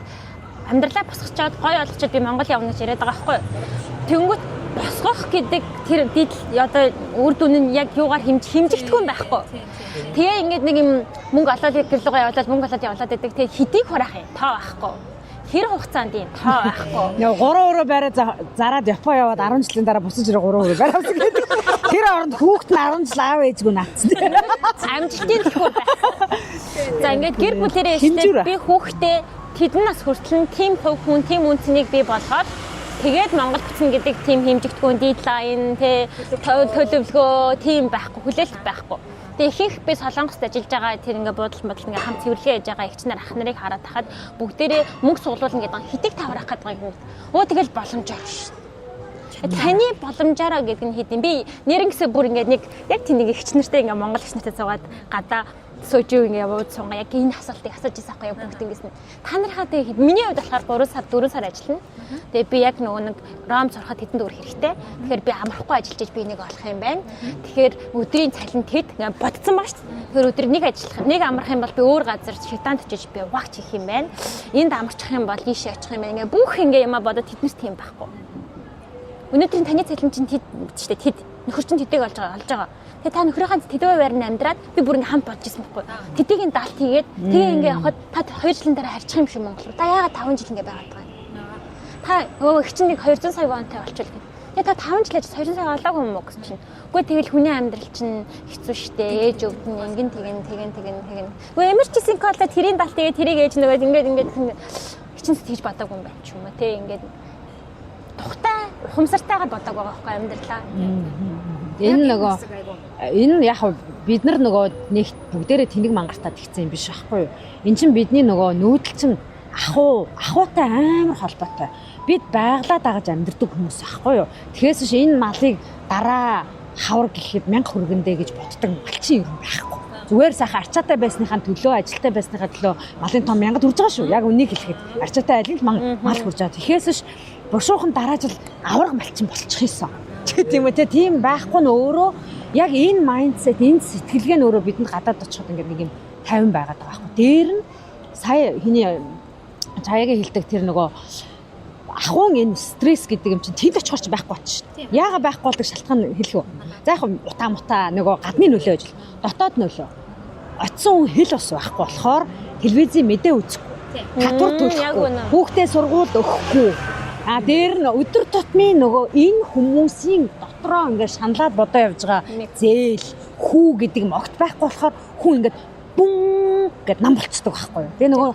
амьдралаа босгочоод гоё олгочод би Монгол явна гэж яриад байгаа байхгүй юу? Тэнгүүт босгох гэдэг тэр одоо үр дүн нь яг юугаар хэмжигдэхгүй юм байхгүй. Тэгээ ингээд нэг юм мөнгө олоод гэрлүүгээ явуулаад мөнгө олоод явуулаад байдаг. Тэгээ хэдийг хураах юм тоо байхгүй. Хэр хугацаанд юм тоо байхгүй. Яа 3 өрөө байраа зараад Япон яваад 10 жилийн дараа буцаж ирээ 3 өрөө байраа авсан гэдэг. Тэр оронд хүүхэд нь 10 жил аав ээжгүй наацсан. Амжилтын төлөө байх. За ингээд гэр бүлэрээ ихтэй би хүүхдээ тэдэн нас хүртэл тийм хүн тийм үнцнийг би болгоод тэгээд Монгол бичнэ гэдэг тийм хэмжигдэхүүн дедлайн төлөвлөгөө тийм байхгүй хүлээлт байхгүй. Тэгээ ихэнх би Солонгост ажиллаж байгаа тэр ингээ буудал ингээ хамт цэвэрлэгээ хийж байгаа эгч нар ах нарыг хараад тахад бүгдээрээ мөнгө суглуулна гэдэг нь хитэг таврах гэдэг юм. Өө тэгэл боломжоор шүү. Таны боломжоор гэдэг нь хэдин би нэрнгэсээ бүр ингээ нэг яг тийм нэг эгч нартай ингээ Монгол эгч нартай цугаад гадаа сууж ингээ яваад сунгаа яг энэ асуултыг асууж ирсэн байхгүй яг бүгд ингэсэн. Та нарынхаа тэгээд миний хувьд болохоор 3 сар ажиллана. Тэгээд би яг нөгөө нэг ром сурахад хэдэн төгрөг хэрэгтэй. Тэгэхээр би амархгүй ажиллаж би энийг олох юм байна. Тэгэхээр өдрийн цалин тэд ингээ бодсон баг шүү дээ. Тэгэхээр өдөр нэг ажиллах, нэг амарх юм бол би өөр газар шигтаанд очиж би вагч хийх юм байна. Энд амарчих юм бол ийшээ очих юм байна. Ингээ бүх ингээ юмаа бодоод тэднэрт тийм байхгүй. Өнөөдрийн таны цалин чинь тэд шүү дээ. Тэд нөхөр чинь тэдэг олж байгаа. Тэгээ та нөхрийнхээ тэдвээ байрны амьдраад би бүр ингээ хамт болж ирсэн байхгүй. Тэдийг даалт хийгээд тэгээ ингээ явахад та 2 жилийн дараа харьчих юм шиг Монгол руу. Та яагаад 5 жил ингээ байгаад байгаа юм? Та өө их чинь нэг 200 сая вонтой болчихвол. Тэгээ та 5 жил ажиллаж 200 сая олоогүй юм уу гэж чинь. Үгүй тэгэл хүний амьдрал чинь хэцүү шттэ. Ээж өвдөн ингэн тэгэн. Үгүй emergency call-а тэрийн даалт тэгээд тэрийг ээж нөгөөд ингээд хичин сэтгэж бодоогүй юм байна ч юм уу. Тэ ингээд тухтай ухамсартайгаар бодог байгаа байхгүй амьдралаа. Энэ яг бид нар нөгөө нэг бүгдээрээ тэнэг мангартаад игцэн юм биш байхгүй юу? Эн чинь бидний нөгөө нүүдэл чинь ахуйтай амар холбоотой. Бид байглаа дагаж амьдэрдэг хүмүүс байхгүй юу? Тэгэхээс ш энэ малыг дараа хавар гэхэд 1000 хүргэндэ гэж боддог малчин юм байхгүй. Зүгээр сайхан арчаатай байсныхаа төлөө, ажилтай байсныхаа төлөө малын том 1000 хүрж байгаа шүү. Яг үнийг хэлэхэд арчаатай айлын мал хүрж байгаа. Тэгэхээс ш бушуухан дараа жил авраг малчин болчих юмсан. Тийм үү тийм байхгүй нь өөрөө яг энэ майндсет энэ сэтгэлгээ нь өөрөө бидэнд гадаад очиход ингээд нэг юм 50 байгаад байгаа байхгүй. Дээр нь сая хиний чаягийн хэлдэг тэр нөгөө ахуун энэ стресс гэдэг юм чинь тэнд очихор ч байхгүй болчих шүү дээ. Яагаад байхгүй болдог шалтгаан хэлэх үү? За яг утаа нөгөө гадны нөлөө ажил, дотоод нөлөө. Очсон хүн хэл ус байхгүй болохоор телевизийн мэдээ үзэхгүй. Татвар төлөхгүй. Хүүхдээ сургуульд өгөхгүй. Дээр нь өдөр тутмын нөгөө энэ хүмүүсийн дотроо ингээд шаналаад бодоо явж байгаа зээл, хүү гэдэг юм огт байхгүй болохоор хүн ингээд бүм гэд нам болцдог байхгүй юу. Тэгээ нөгөө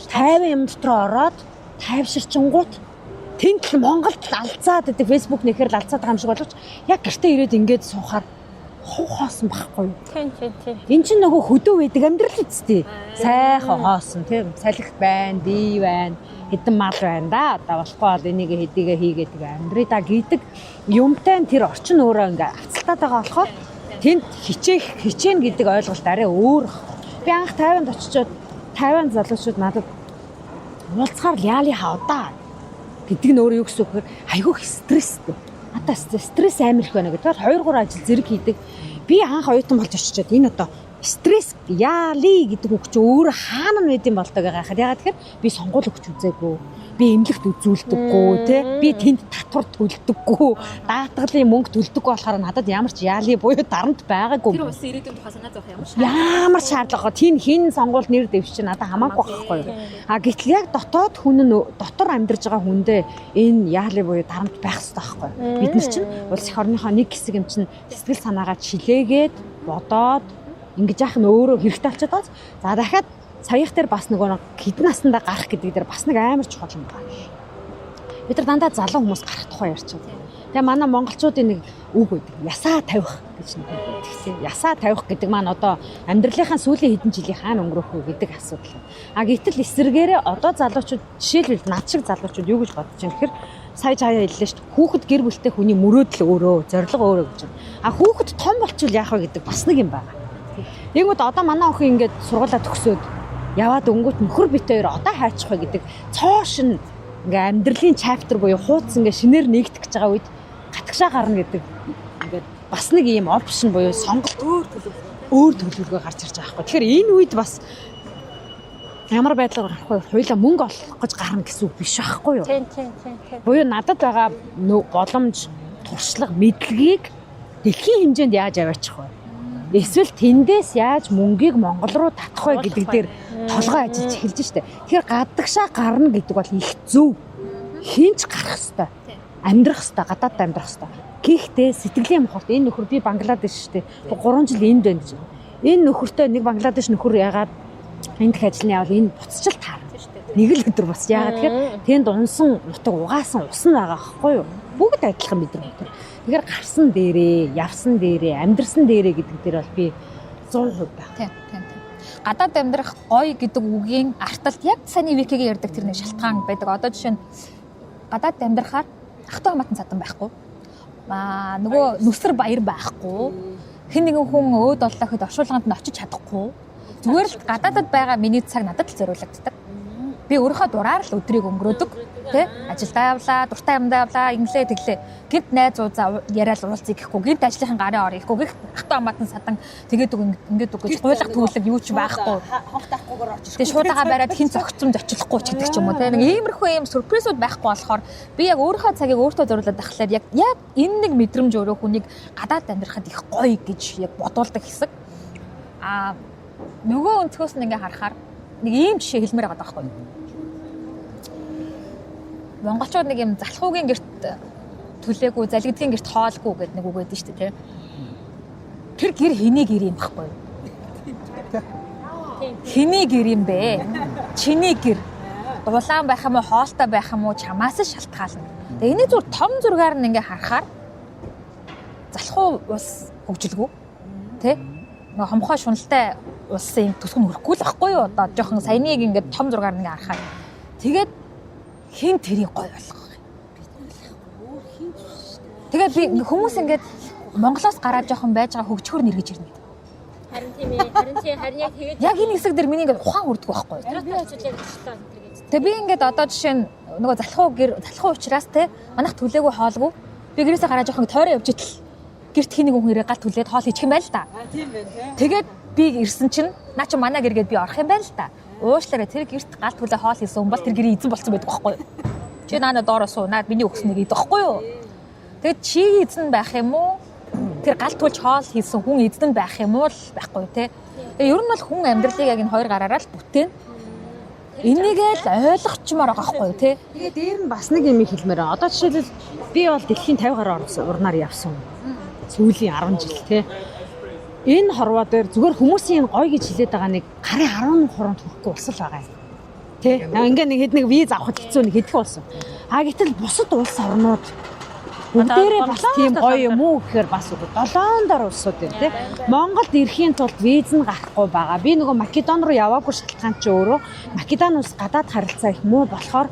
50 юм дотроо ороод тайвширчингууд тэнтэл Монголд алцаад гэдэг фэйсбүүк нэхэр л алцаад байгаа юм шиг боловч яг гэртээ ирээд ингээд суухаар хоосон байхгүй юу. Тийм. Энд чинь нөгөө хөдөө байдаг амьдрал үсттэй. Сайхан хоосон тийм салхи байна, бие байна. Хэдэн мал байна да. Одоо болохгүй бол энийг хэдийгээ хийгээд амьдрий да гэдэг юмтай тэр орчин өөрөө ингээ хацалтаад байгаа болохоор тэнд хичээн гэдэг ойлголт арай өөр. Би анх 50-нд очичоод 50 залуучууд надад уулзахаар яали хавдаа гэдэг нь өөрөө юу гэсэн үг вэ? Айгүй стресстэй. Надад стресс амар их байна гэдэг. 2-3 ажил зэрэг хийдэг. Би анх оюутан болж очичоод энэ одоо стресс яали гэдэг үг чи өөр хаана нь байд юм бол таг гайхаад ягаад тэгэхээр би сонгуул өгч үзээгүй би эмнэлэгт үзүүлдэггүй тий би тэнд татвар төлдөггүй даатгалын мөнгө төлдөггүй болохоор надад ямар ч яали буюу дарамт байгаагүй тэр ус ирээдүйн тухай санаа зовх ямар шаардлага тийм хин сонгуул нэр дэвш чи надад хамаагүй байхгүй юу гэтэл яг дотоод хүн нь дотор амьдарж байгаа хүндээ энэ яали буюу дарамт байх хэрэгтэй байхгүй бид нар чинь улс их орныхоо нэг хэсэг юм чинь сэтгэл санаагаа чилээгээд бодоод ингэж яах нь өөрөө хэрэгтэй болчиход байгаа. За дахиад саях дээр бас нөгөө хэдэн наснда гарах гэдэг дээр бас нэг амар чухал юм байна. Бид нар дандаа залуу хүмүүс гарах тухай ярьчихсан. Тэгээ манай монголчуудын нэг үг байдаг. Ясаа тавих гэж нэг үг байдаг тийм. Ясаа тавих гэдэг маань одоо амьдралынхаа сүүлийн хэдэн жилийн хаана өнгөрөх вэ гэдэг асуудал. Гэтэл эсэргээрээ одоо залуучууд жишээлбэл над шиг залуучууд юу гэж бодож байна гэхээр сая чаяа хэллээ шүү дээ. Хүүхэд гэр бүлтэй хүний мөрөөдөл өөрөө, зорилго өөрөө гэж байна. Хүүхэд том болчихвол яах вэ гэдэг бас нэг юм байна. Нэгмэд одоо манай охин ингээд сургуулаа төгсөөд яваад өнгөт нөхөр битээр одоо хайчих вэ гэдэг цоош нь ингээ амьдралын чаптер буюу хуудас ингээ шинээр нэгдэх гэж байгаа үед гатгшаа гарна гэдэг ингээд бас нэг ийм опшн буюу сонголт өөр төлөвлөгөө гарч ирж байгаа байхгүй. Тэгэхээр энэ үед бас ямар байдлаар гарах вэ? Хоёулаа мөнгө олох гэж гарна гэсэн үг биш байхгүй юу? Тийм. Буюу надад байгаа боломж, туршлага, мэдлэгийг дэлхийн хэмжээнд яаж аваачих вэ? Эсвэл тэндээс яаж мөнгийг Монгол руу татах вэ гэдэг дээр толгой ажиллаж эхэлж штэ. Тэгэхээр гадагшаа гарна гэдэг бол их зөв. Хинч гарах хэвээр. Амьдрах хэвээр, гадаад амьдрах хэвээр. Гэхдээ сэтгэлийн мохорт энэ нөхөр би Бангладеш штэ. 3 жил энд байна гэж. Энэ нөхөртэй нэг Бангладеш нөхөр ягаад энд их ажиллана явал энэ буцчил таарна штэ. Нэг л өдөр бас яагаад тэгэхээр тэнд унсан нутаг угаасан ус нь байгаа байхгүй юу? Бүгд адилхан бид нар. Тэгэхээр гарсан дээрээ, явсан дээрээ, амьдрсан дээрээ гэдэг дээр бол би 100% байна. Тийм. Гадаад амьдрах гоё гэдэг үгийн арталт яг саний викигийн ярьдаг тэр нэг шалтгаан байдаг. Одоо жишээ нь гадаад амьдрахаар ахтуу хамаатан цадан байхгүй. Нөгөө нүсэр баяр байхгүй. Хэн нэгэн хүн өөд оллоо гэхэд оршуулганд нь очиж чадахгүй. Зүгээр л гадаадд байгаа миний цаг надад л зориулагддаг. Би өөрийнхөө дураар л өдрийг өнгөрөөдөг. Тэ? Ажилдаа явлаа, дуртай юмдаа явлаа, инглээ тэглээ. Гинт найзуудаа яриад уулзъя гэхгүй, гинт ажлынхаа гарын орё гэхгүй, гинт ахтаа амаатан садан тэгээд ингээд үгүй гуйлах түүлэг юу ч байхгүй. Хонх тахгүй орж Тэгээд шуудаага бариад хин зогцомж очихгүй ч гэдэг ч юм уу. Тэ? Нэг иймэрхүү юм сюрпризүүд байхгүй болохоор би яг өөрийнхөө цагийг өөртөө зориулаад ахлаар яг энэ нэг мэдрэмж өөрөө хүнийг гадаад амьдрахад их гоё гэж яг бодуулдаг хэсэг. Нөгөө өнцгөөс нь ингээ харахаар нэг ийм жишээ хэлмээр байгаа байхгүй. Монголчууд нэг юм залхуугийн герт түлээгүй, залгидгийн герт хоолгүй гэдэг нэг үг байдаг шүү дээ, тийм. Тэр гэр хэний гэр юм байхгүй. Хэний гэр юм бэ? Чиний гэр. Дулаан байх юм уу, хоолтой байх юм уу, чамаас шалтгаална. Тэгээ энэ зүгээр том зургаар нь ингээ харахаар залхуу ус хөгжилгүй, тий? Нөгөө хомхоо шуналтай улсын төсгөн хөрөхгүй л байхгүй юу? Одоо жоохон саяныг ингээд том зургаар ингээ харахаар. Тэгээд хин тэрийг гоё болгох юм. Тэгээд би хүмүүс ингээд Монголоос гараад жоохон байж байгаа хөгжхөр нэргэж ирнэ. Харин тийм ээ. Харин яг тэгээд Яг энэ хэсэг дээр миний ингээд ухаан үрдэг байхгүй юу? би ажиллаж байгаа гэсэн. Тэгээ би ингээд одоо жишээ нь нөгөө залхуу учраас те манайх түлээгүй хоолгүй. Би гэрээсээ гараад жоохон тойроо явж итэл гэрт хий нэг хүн ирээ гал түлээд хоол ичих юм байл та. Тийм байна тий. Тэгээд би ирсэн чинь наа чи манай гэргээд би орох юм байл та. Уушлаараа тэр гэрт гал түлээ хоол хийсэн хүн бол тэр гэрийн эзэн болсон байдаг байхгүй юу? Чи наана доороо суу, наад миний өгснэг идэх байхгүй юу? Тэгээд чи эзэн байх юм уу? Тэр гал түлж хоол хийсэн хүн эзэн байх юм уу л байхгүй те. Тэгээ ер нь бол хүн амьдралыг яг энэ хоёр гараараа л бүтээн. Энийгээ л ойлгочмоор байгаа байхгүй те. Тэгээ дээр нь бас нэг юм хэлмээр байна. Одоо жишээлбэл би бол дэлхийн 50 гаруй урнаар явсан. Сүүлийн 10 жил тий. Энэ хорвоо дээр зүгээр хүмүүсийн гоё гэж хэлээд байгаа нэг гарын 10 хороонд хүрэхгүй улсал байгаа юм. Тий. Ингээ нэг хэд нэг виз авахд хэцүү нэг хэдэх болсон. Гэтэл бусад улс орнууд бүгдээрээ бас тийм гоё юм уу гэхээр бас 7 дор улсууд юм тий. Монголд ирэхийн тулд виз нь гарахгүй байгаа. Би нөгөө Македон руу яваагүй шалтгаан чи өөрөө Македон улс гадаад харилцаа их муу болохоор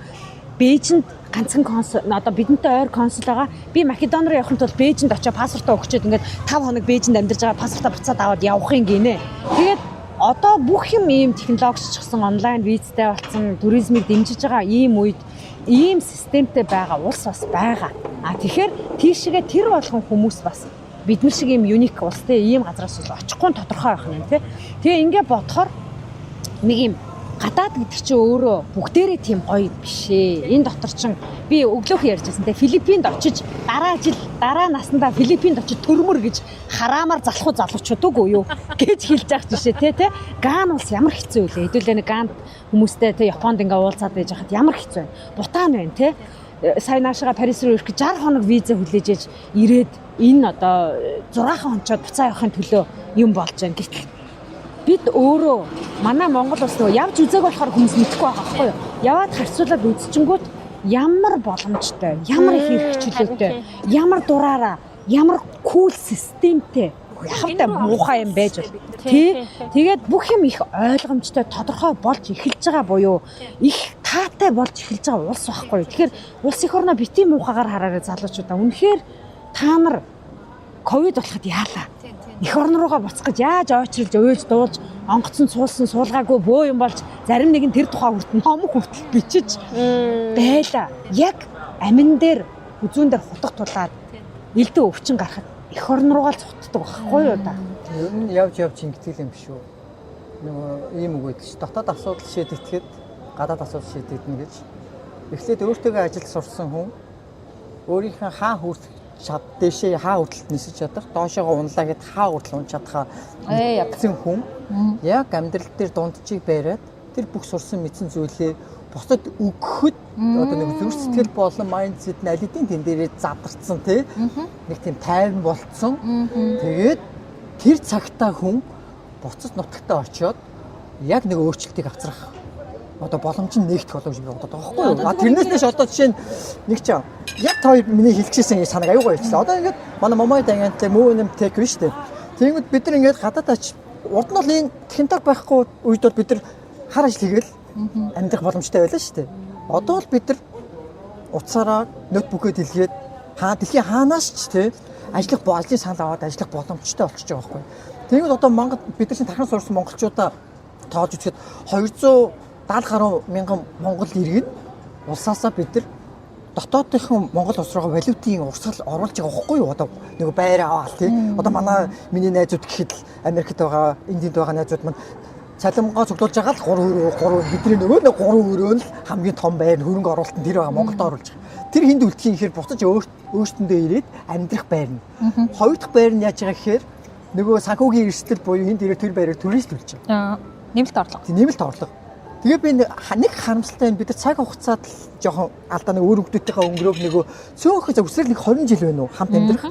Бээжинд ганцхан консул одоо бидэнтэй ойр консул байгаа. Би Македон руу явахын тулд Бээжинд очиж паспортоо өгчөөд ингээд 5 хоног Бээжинд амьдарч байгаа паспортоо буцаад аваад явахын гинэ. Тэгээд одоо бүх юм ийм технологиччихсан онлайн визтэй болсон туризмыг дэмжиж байгаа ийм үед ийм системтэй байгаа улс бас байгаа. Тэгэхээр тийшээ тэр болгон хүмүүс бас бид нар шиг ийм юник улстай ийм газраас очихгүй тодорхой байх юм тий. Тэгээ ингээд бодохоор нэг юм гадаад гэдэг чинь өөрөө бүгдээрээ тийм гоё биш ээ. Энэ дотор чинь би өглөөх ярьжсэн те Филиппинд очиж дараа наснда Филиппинд очиж төрмөр гэж хараамаар залхуу залуучууд үгүй юу гэж хэлж байгаа жишээ те. Ган улс ямар хэцүү вэ? Хэдүүлээ нэг Ганд хүмүүстэй те Японд ингээ уулзаад байж хахад ямар хэцүү вэ? Бутан байна те. Сайн наашгаа Парис руу ирэх 60 хоног виза хүлээж ээж ирээд энэ одоо 6 хонцоод буцаа явахын төлөө юм болж байна. Гэтэл бид өөрөө манай Монгол улс нөгөө явж үзээг болохоор хүмүүс мэдэхгүй байгаа байхгүй юу? Яваад харьцуулаад үзчихэнгүүт ямар боломжтой, ямар их хэрэгчлөөтэй, ямар дураараа, ямар кул системтэй явахтай муухай юм байж бол. Тэгээд бүх юм их ойлгомжтой, тодорхой болж эхэлж байгаа буюу их таатай болж эхэлж байгаа улс байхгүй юу? Тэгэхээр улс их орноо бити муухагаар хараарай залуучуудаа. Үнэхээр та нар ковид болоход яалаа. Эх орн руугаа буцах гэж яаж ойчролж өөж дуулж онгоцсон суулсан суулгаагүй бөө юм болж зарим нэг нь тэр тухай хүртэл ном хүртэл бичиж байла. Яг амин дээр үзүүн дээр хутгах тулаад элдэ өвчин гарахад эх орн руугаа цугтдаг байхгүй юу да. Ер нь явж ингэдэг юм биш үү? Нөгөө ийм үг байдаг ш. Дотоод асуудал шийдэгдэхэд гадаад асуудал шийдэгдэнэ гэж. Эхлээд өөртөө ажил сурсан хүн өөрийнхөө хаа хүртэл дээшээ хаа хүртэл нисэж чадах, доошоогоо унлаа гэд хаа хүртэл унж чадхаа ягцэн хүн яг амьдрал дээр дундчийг байраад тэр бүх сурсан мэдсэн зүйлээ бусад өгөхөд одоо нэг зүрх сэтгэл болон майндсет нь аль хэдийн тэн дээрээ задарсан тий нэг тийм тайван болцсон. Тэгээд тэр цагтаа хүн буцаж нутагтаа очиод яг нэг өөрчлөлтийг авчрах одоо боломж нь нэгдэх болов гэж би бодоод байгаа байхгүй юу? Тэрнээс дэш одоо жишээ нь нэг ч яг та миний хэлчихсэн санааг аюугаа хэлчихлээ. Одоо ингээд манай момой дангантай мөн юм тек биш үү? Тэгмэд бид нар ингээд гадаад очиж урд нь бол энэ технологи байхгүй үед бол бид нар хар ажил хийгээл амьдрах боломжтой байлаа шүү дээ. Одоо л бид нар утсаараа ноутбукэд дэлгээд дэлхийн хаанаас ч тий ажлын санал аваад ажиллах боломжтой болчихж байгаа байхгүй юу? Тэгээд одоо Монгол бид нар чинь тархан суурсан монголчуудаа тоож үзэхэд 270 гаруй мянган монгол иргэн улсаасаа бид нар дотоодынхон Монгол улс руу валютын урсгал оруулж байгаа байхгүй юу? Одоо нэг байр аваал тий. Одоо миний найзууд гэхэд Америкт байгаа, Индид байгаа найзууд маань цалингаа цуглуулж байгаа л 3 бидний нөгөө 3 өрөө нь хамгийн том байр хөрөнгө оруулалт нь тэр байгаа Монголд оруулж байгаа. Тэр хинд үлдэхийн ихээр буцаж өөртөндөө ирээд амьдрах байр нь. Хоёр дахь байр нь яаж байгаа гэхээр нөгөө санхүүгийн эрсдэл буюу хинд ирээд тэр байрыг туристулж байгаа. Нэмэлт орлого. Нэмэлт орлого. Тэгээ би нэг харамсалтай нь бид нар цаг хугацаад л жоохон алдаа нэг өөр хүмүүстэйгээ өнгөрөөг нөгөө цөөхөн өсрөл нэг 20 жил байна уу хамт амьдрах.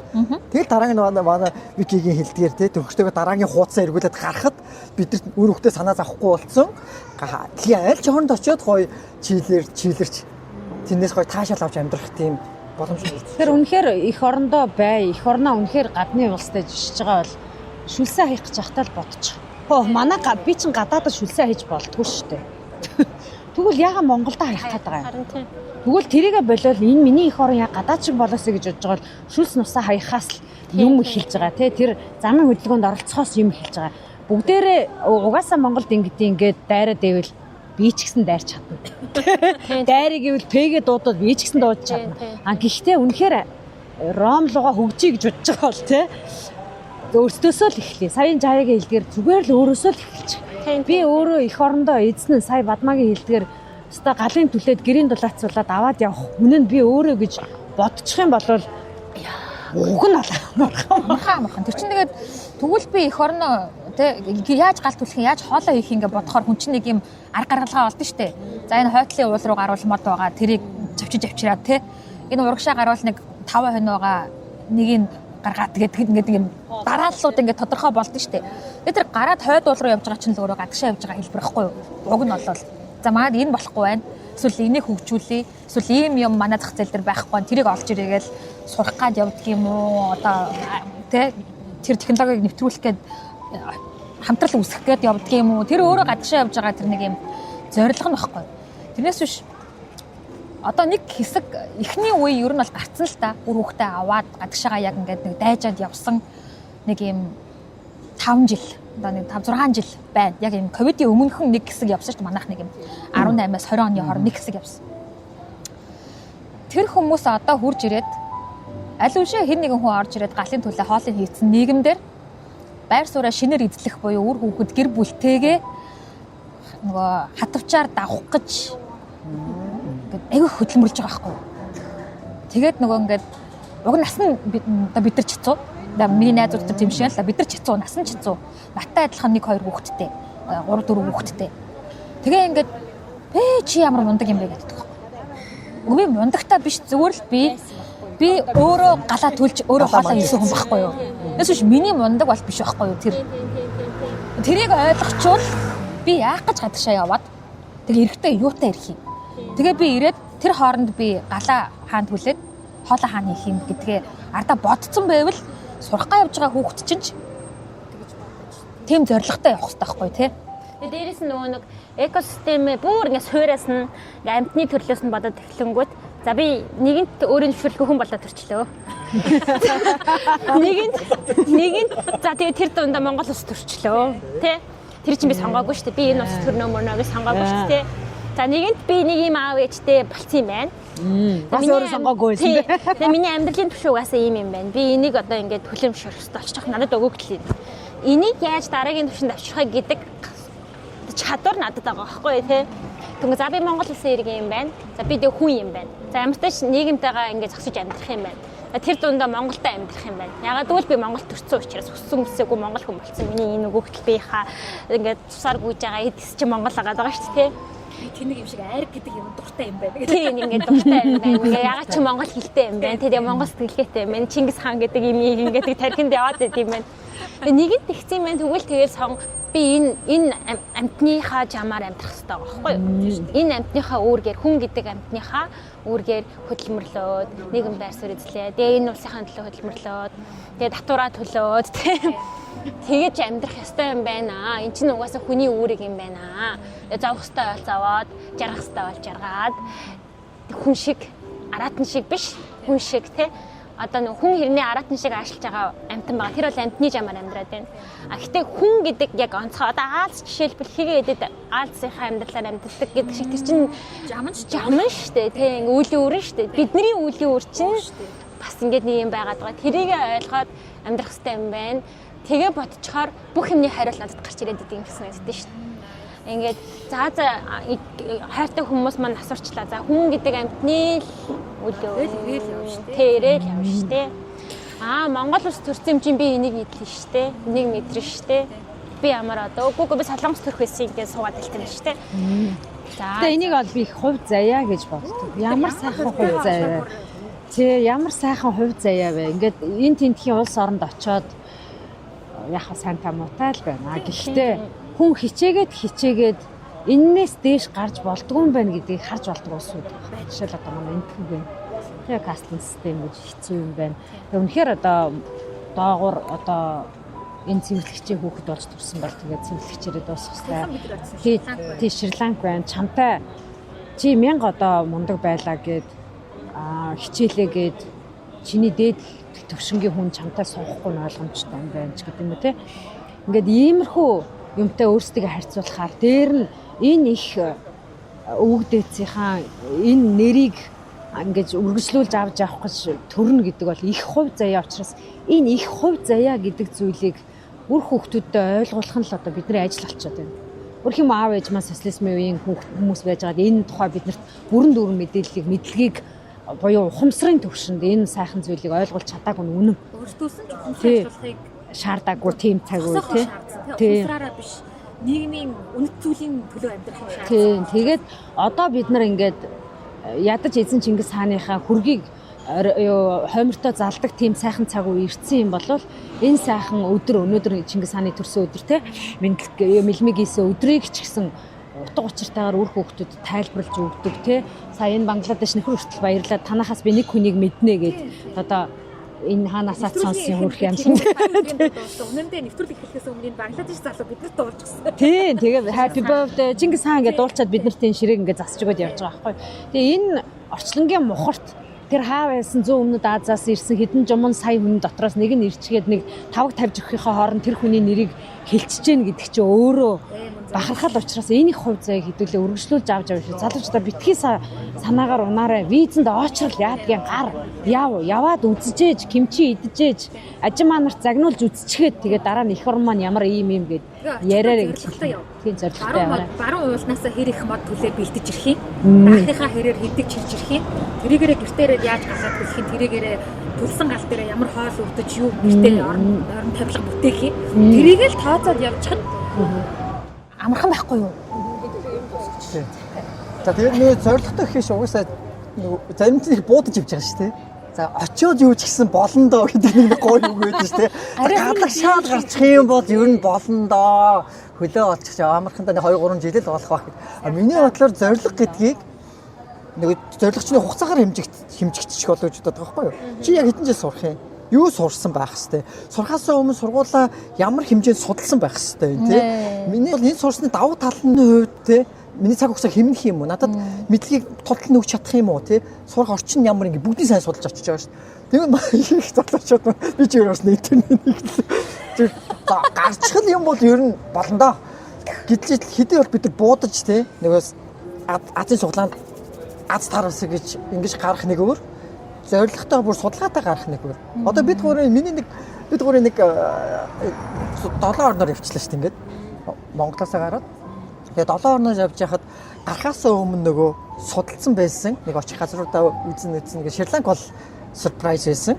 Тэгэл дараагийн манай викигийн хэлдгээр те төгсдөгөө дараагийн хуудасаа эргүүлээд гарахад бид нар өөр хүмүүстэй санаа зовхгүй болсон. Тэгээ аль ч хооронд очиод гоё чийлэрч тэрнээс гоё таашаал авч амьдрах тийм боломж нь. Тэр үнэхээр эх орондоо эх орноо үнэхээр гадны улстай жишж байгаа бол шүлсээ хийх гэж захтаал бодчих. Манай би чинь гадаадд шүлсээ хийж болдгоо шүү дээ. Тэгвэл яагаад Монголд хаях гээд байгаа юм? Харин тийм. Тэгвэл тэрийгэ болоод энэ миний эх орон гадаад шиг болоосэй гэж бодож байгаа бол шүлс нусаа хаяхаас л юм эхэлж байгаа тий. Тэр замын хөдөлгөөнд оролцохоос юм эхэлж байгаа. Бүгдээрээ угаасаа Монголд ингээд дайраад байвал би ч гэсэн дайрч чадна. Дайрыг ивэл пэгээ дуудаад би ч гэсэн дуудаж чадна. Гэхдээ үнэхээр Ром руугаа хөгжиж гэж бодож байгаа бол тий. Өөртөөсөө л эхлэе. Саяын жаягийн хэлдгээр зүгээр л өөрөөсөө л эхэлж. Би өөрөө эх орондоо эзэн нь сая Бадмагийн хэлдгээр өстой галын түлээд гэрийн дулаацуулаад аваад явах үнэн би өөрөө гэж бодчих юм бол уг нь амархан. Тэр чинь тэгээд тэгвэл би эх орноо тэ яаж гал түлэх юм, яаж хоолоо хийх ингээ бодохоор хүн чинь нэг юм арга гаргалгаа олдсон шүү дээ. За энэ хойтлын уул руу гаруулмад байгаа тэрийг завчиж авчираад тэ энэ урагшаа гарвал нэг 5 хоногоо нэгийг гаргаад тэгээд ингээд юм дарааллууд ингээд тодорхой болдсон шүү дээ. Тэгээд тэр гараад хойд уул руу явж байгаа чинь л өөрөө гадагшаа явж байгаа хэлбэр ихгүй юу? Уг нь болол за манад энэ болохгүй байна. Эсвэл энийг хөгжүүлээ. Эсвэл ийм юм манай зах зээл дээр байхгүй байна. Тэрийг олж ирээгээл сурах гад явдаг юм уу? Одоо тэ тэр технологиг нэвтрүүлэх гээд хамтрал үүсгэх гээд явдаг юм уу? Тэр өөрөө гадагшаа явж байгаа тэр нэг юм зорилго нь байхгүй. Тэрнээс биш одоо нэг хэсэг эхний үе ер нь бол гарцсан л та. Үр хөвгтөө аваад гадагшаага яг ингээд нэг дайжаад явсан нэг юм 5 жил одоо нэг 5-6 жил байна. Яг юм ковидын өмнөхөн нэг хэсэг явсан шүү дээ. Манайх нэг юм 18-аас 20 оны хооронд нэг хэсэг явсан. Тэр хүмүүс одоо хурж ирээд аль үшээ хэн нэгэн хүн орж ирээд галын төлөө хоолыг хийцэн нийгэмдэр байр сууриа шинээр эзлэх буюу үр хүүхэд гэр бүлтэйгээ нөгөө хатвчаар давах гэж айгүй хөдөлмөрлж байгаа байхгүй. Тэгээд нөгөө ингээд уг нас нь бид нар ч хэцүү. Миний найзууд тэр тийм шиг л бид нар ч хэцүү, нас нь ч хэцүү. Наттай адилхан 1-2 хүүхэдтэй, 3-4 хүүхэдтэй. Тэгээ ингээд чи ямар мундаг юм бэ гэдэг. Үгүй мундагтаа биш зүгээр л би өөрөө галаа төлж өөрөө хоолоо хийсэн хүн байхгүй юу. Тэс биш миний мундаг бол биш байхгүй юу тэр. Тэрийг ойлгочвол би яах гэж гадагшаа яваад тэгээ эрэхтэй юутай ирэх юм. Тэгээ би ирээд тэр хооронд би галаа хаан түлээд хоолоо хаан хийх юм гэдгээ ардаа бодцсон байвал сурах га явж байгаа хүүхэд чинь тийм зоригтой явах хэрэгтэй байхгүй тий. Тэгээ дээрэс нь нөгөө нэг экосистемээ бүр ингэ суураас нь амьтны төрлөөс нь бодоод эхлэнгүүт за би нэгэнт өөрийн зөвшөөрлгүй хүн болоод төрчлөө. Нэгэнт за тэгээ тэр дундаа Монгол улс төрчлөө тий. Тэр чинь би сонгоогүй шүү дээ. Би энэ улс төрнөө мөрнөө гэж сонгоогүй шүү дээ. За нэгэнт би нэг юм аав ээжтэй болцсон юм байна. Бас өөрөө сонгоогүй байсан бэ. Тэгээ миний амьдралын түвшин угаасаа ийм юм байна. Би энийг одоо ингээд хүлэмжшүүлэх хэрэгтэй болчих надад өгөөглөө. Энийг яаж дараагийн түвшинд авчрахаа гэдэг чадвар надад байгаа байхгүй тий. Тэгвэл за би Монгол улсын иргэн юм байна. За би тэг хүн юм байна. За ямар ч тааш нийгэмтэйгээ ингээд зогсож амьдрах юм байна. Тэр дундаа Монголтой амьдрах юм байна. Ягаад гэвэл би Монголд төрсэн учраас өссөн өсөөгүй монгол хүн болсон. Миний энэ өгөөгөл биехаа ингээд цусаар гүйж байгаа эдгэс чи монгол байгаа шүү дээ тий. Тэнэг юм шиг айр гэдэг юм дуртай юм байна. Тийм ингээд дуртай юм байна. Ингээ ягаад ч монгол хэлтэй юм байна. Тэгээ монгол сэтгэлгээтэй юм байна. Чингис хаан гэдэг юм ингээд тархинд яваад байт юм байна. Нэгэнт тэгсэн юм байна. Тэгвэл тэгэл би энэ амьтныхаа жамаар амьдрах хэрэгтэй байгаа байхгүй юу? Энэ амьтныхаа үүргээр хүн гэдэг амьтныхаа үүргээр хөдөлмөрлөөд нийгэм байр суурь эзлээ. Тэгээ энэ улсынхаа төлөө хөдөлмөрлөөд тэгээ татвараа төлөөд тэгэж амьдрах ёстой юм байна. Энд чинь угаасаа хүний үүрэг юм байна. Зовх ёстой бол зовоод, жаргах ёстой бол жаргаад хүн шиг аратан шиг биш хүн шиг те одоо нэг хүн хэрний аратан шиг аашилж байгаа амьтан байгаа. Тэр бол амьтны жамаар амьдраад байна. А гэтээ хүн гэдэг яг онцгой одоо Аалз жишээлбэл хийгээ эдэд Аалзынхаа амьдралаар амьддаг гэдэг шиг тэр чинь жаман шүү дээ. Тэ ингээ үлийн үр нь шүү дээ. Бидний үлийн үр чинь бас ингээд нэг юм байгаад байгаа. Тэрийг ойлгоод амьдрах хэрэгтэй юм байна. Тэгээ бодцохоор бүх юмний хариулт надад гарч ирээд идэв юм гэсэн үгтэй шүү дээ. Ингээд хайртай хүмүүс маань асуурчлаа. За хүн гэдэг амьтны үлийн тэрэл явна шүү дээ. Монгол улс төрсөн юм чинь би энийг мэдлээ шүү дээ. Энийг мэдрэн шүү дээ. Би ямар одоо үгүй би Солонгос төрөх байсан гэж суугаад хэлсэн шүү дээ. За энийг бол би их хувь заяа гэж боддог. Ямар сайхан хувь заяа. Тэ ямар сайхан хувь заяа вэ. Ингээд энэ тентхийн улс оронд очоод яг сайн тамуутай л байна. Гэхдээ хүн хичээгээд эннээс дээш гарч болдгүй юм байна гэдгийг харж болдог улсууд байна. Жишээл одоо манай энтхэн байна. Тэгээ кастинг систем гэж хэцүү юм байна. Тэгээ үнэхээр одоо доогуур одоо энэ цэвэрлэгчийн хүүхэд болж төрсэн бол тэгээд цэвэрлэгчээрээ дуусах хэрэгтэй. Тий Шри-Ланк байна. Чамтай чи 1000 одоо мундаг байлаа гэд хичээлээ гэд чиний дээд төвшингийн хүн чамтай суухгүй нь ойлгомжтой юм байна ч гэдэг юм уу те. Ингээд иймэрхүү юмтай өөрсдөө харьцуулахаар дээр нь энэ их өвгдээцийнхаа энэ нэрийг ингэж үргэлжлүүлж авч явах гэж төрнө гэдэг бол их хувь заяа учраас энэ их хувь заяа гэдэг зүйлийг үр хүүхдүүдэд ойлгуулах нь л одоо бидний ажил болчиход байна. Өөр хэм аав ээж маань социализмын үеийн хүмүүс байж байгаад энэ тухай биднэрт бүрэн дүүрэн мэдээллийг мэдлэгийг буюу ухамсарын төвшөнд энэ сайхан зүйлийг ойлгуулж чадаагүй нь үнэн. Өөртөөс нь ухамсарлахыг шаардаагүй тийм цаг үе тий. Ухамсараараа биш нийгмийн үнэт зүйлийн төлөө амьдрах юм шаардсан. Тийм. Тэгээд одоо бид нар ингээд ядаж эзэн Чингис хааныхаа хүргийг хоймортой залдаг тийм сайхан цаг үе ирсэн юм бол энэ сайхан өнөөдөр Чингис хааны төрсөн өдөр те мэлмиг ийсэн өдрийг ч гэсэн утга учиртайгаар үр хүүхдүүдэд тайлбарлаж өгдөг те. Сая энэ Бангладеш нөхөр хүртэл баярлаад танахаас би нэг хүнийг мэднэ гэд одоо энэ хаанасаа сонсон хөрх юм шиг. Үнэндээ нэвтрүүлэг эхлэхээс өмнө энэ Бангладеш залуу биднэрт дуулж гисэн. Тийм. Тэгээд happy birthday Чингис хаан гэдээ дуулчаад бид нарт энэ ширээг ингээд засч өгöd явж байгаа байхгүй. Тэгээ энэ орчлонгийн мухарт тэр хаа байсан 100 өмнөд Азаас ирсэн хэдэн жумын сая хүн дотроос нэг нь ирчгээд нэг тавг тавьж өгөхийнхөө хооронд тэр хүний нэрийг хэлчихэж гэн гэдэг чинь өөрөө бахархал учраас энэ их хувь заяаг хэдүүлээ үргэлжлүүлж авч явж залуучдаа битгий санаагаар унаарай визэнд очрол яадгийн гар яваад үзжээж кимчи идчихээж ажим манарт загнуулж үзчихээд тэгээ дараа нь эх орн маань ямар ийм гэд яриараа гэж тийм зорилготой яваа. Баруун уулнаас хэр их мод түлээ бэлдэж ирэх юм. Даахныхаа хэрээр хиддэг чирж ирэх юм. Тэрийгээрээ гэртээрээ яаж галаад хэлэх юм. Тэрийгээрээ төлсөн гал дээрээ ямар хоол өвдөж юу гэртээ орон тавилах бүтээх юм. Тэрийг л тооцоод явчих нь амархан байхгүй юу? За тэгээд нэг зорилготой гэхээс угаасаа заримдаа буудаж явж байгаа шүү дээ. За очиод юу ч гэсэн болно доо гэдэг нэг гоё үг байдаг шүү дээ. Гадаг шаад гарчих юм бол ер нь болно доо. Хөлөө олчих чаа амархандаа 2-3 жил л болох байх. Миний бодлоор зорилго гэдгийг нэг зорилгочны хугацаагаар хэмжигдчих болоо гэж боддог байхгүй юу? Чи яг хэдэн жил сурах юм? Юу сурсан байх хэвээр. Сурхаасаа өмнө сургуулаа ямар хэмжээнд судалсан байх хэвээр тийм. Миний бол энэ сурсны давуу тал нь хувьд тийм. Миний цаг хугацаа хэмнэх юм уу? Надад мэдлэгийг тотал нөгч чадах юм уу тийм. Сурах орчин ямар ингэ бүгдийг сайн судалж очиж байгаа шүү дээ. Тэгээд их залуучууд би ч ерөөс интернет нэг гарчих юм бол ер нь болно доо. Гэтэл хэдий бол бид нар буудаж тийм. Нэгээс Азийн суглаанд аз тараас гэж ингэж гарах нэг өөр. Зорилготой бүр судалгаатай гарах нэг өөр. Одоо бид гурийн нэг 7 орноор явчлаа шүү дээ ингээд. Монголоос гараад. Тэгээд 7 орноор явж байхад гарахаас өмнө нөгөө судалсан байсан нэг очих газруудаа үзэн гэж Шри-Ланк бол surprise байсан.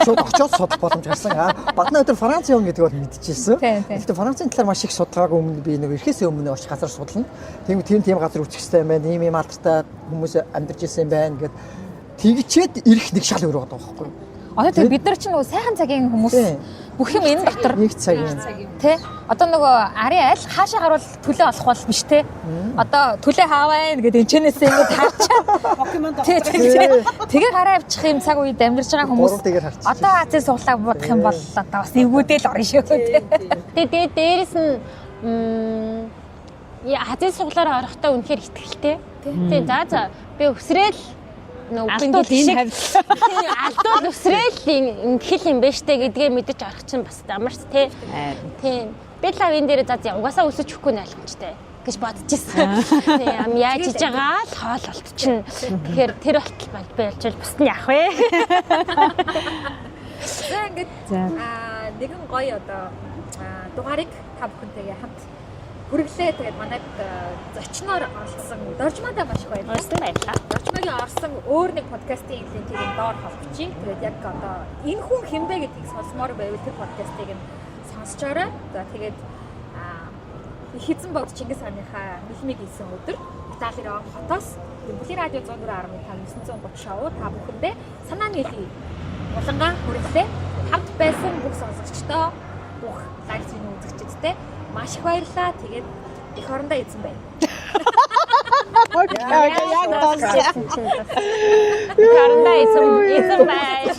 Шууд очиод судах боломж гарсан. Бадна өдөр Франц явна гэдэг бол мэдчихсэн. Гэхдээ Францын талаар маш их судалгаагүй өмнө би нэг ирэхээс өмнө очих газар судална. Тийм газар үүсэх хэрэгтэй юм байна. Ийм алдартай хүмүүс амьдарч ирсэн юм байна гэд тэгчээд ирэх нэг шал өөр байгаа байхгүй юу? Одоо тэр бид нар ч нөгөө сайхан цагийн хүмүүс бүх юм энэ дотор нэг цаг юм. Тэ? Одоо нөгөө арын аль хаашаа гарвал төлөө олох бол биш те. Одоо төлөө хааваа гэдэг энэчнээс ингэ харчаад Покемон тэгээ гараа авчих юм цаг үед амьдарч байгаа хүмүүс. Одоо Азийн суглааг буудах юм бол одоо бас эвгүүдэл орно шүү те. Тэгээ дээрэс нь Азийн суглаар орохдоо үнэхээр ихтгэлтэй. Тэгээ за би өсрөөл Алдууд энэ хавьд. Алдууд өсрөөл ингэхэл юм байна штэ гэдгээ мэдэж арах чинь бас амар тий. Тийм. Би л энэ дээр за угаасаа өсөж өгөхгүй нь ойлгомжтой гэж бодчихсон. Тийм яаж хийж байгаа л хоол болтчихно. Тэгэхээр тэр болтол байлж бусд нь яах вэ? За ингээд нэгэн гоё одоо дугаарыг та бүхэнтэйгээ хамт хүргэлээ. Тэгээд манайд зочноор оролцсон Доржмадаа маш их баярлалаа. Доржмагийн орсон өөр нэг подкастын линкийг доор холбочих. Тэгээд яг одоо энэ хүн хинбэ гэдгийг сонсомоор байвал тэр подкастыг нь сонсчоорой. За тэгээд Хэзэн богд Чингис хааныхаа мэлмиг хийсэн өдөр Италиэр хотоос Бүлийн радио 104.5 930 шоу та бүхэндээ санаа нийлээ. Улангаа хүргэлээ. Хамт байсан бүх сонсогчдоо бүх лайвын үзэгчдтэй маш их баярлалаа. Тэгээд их орондоо эзэн байна. Яг тоосон. Орондоо эзэн байна.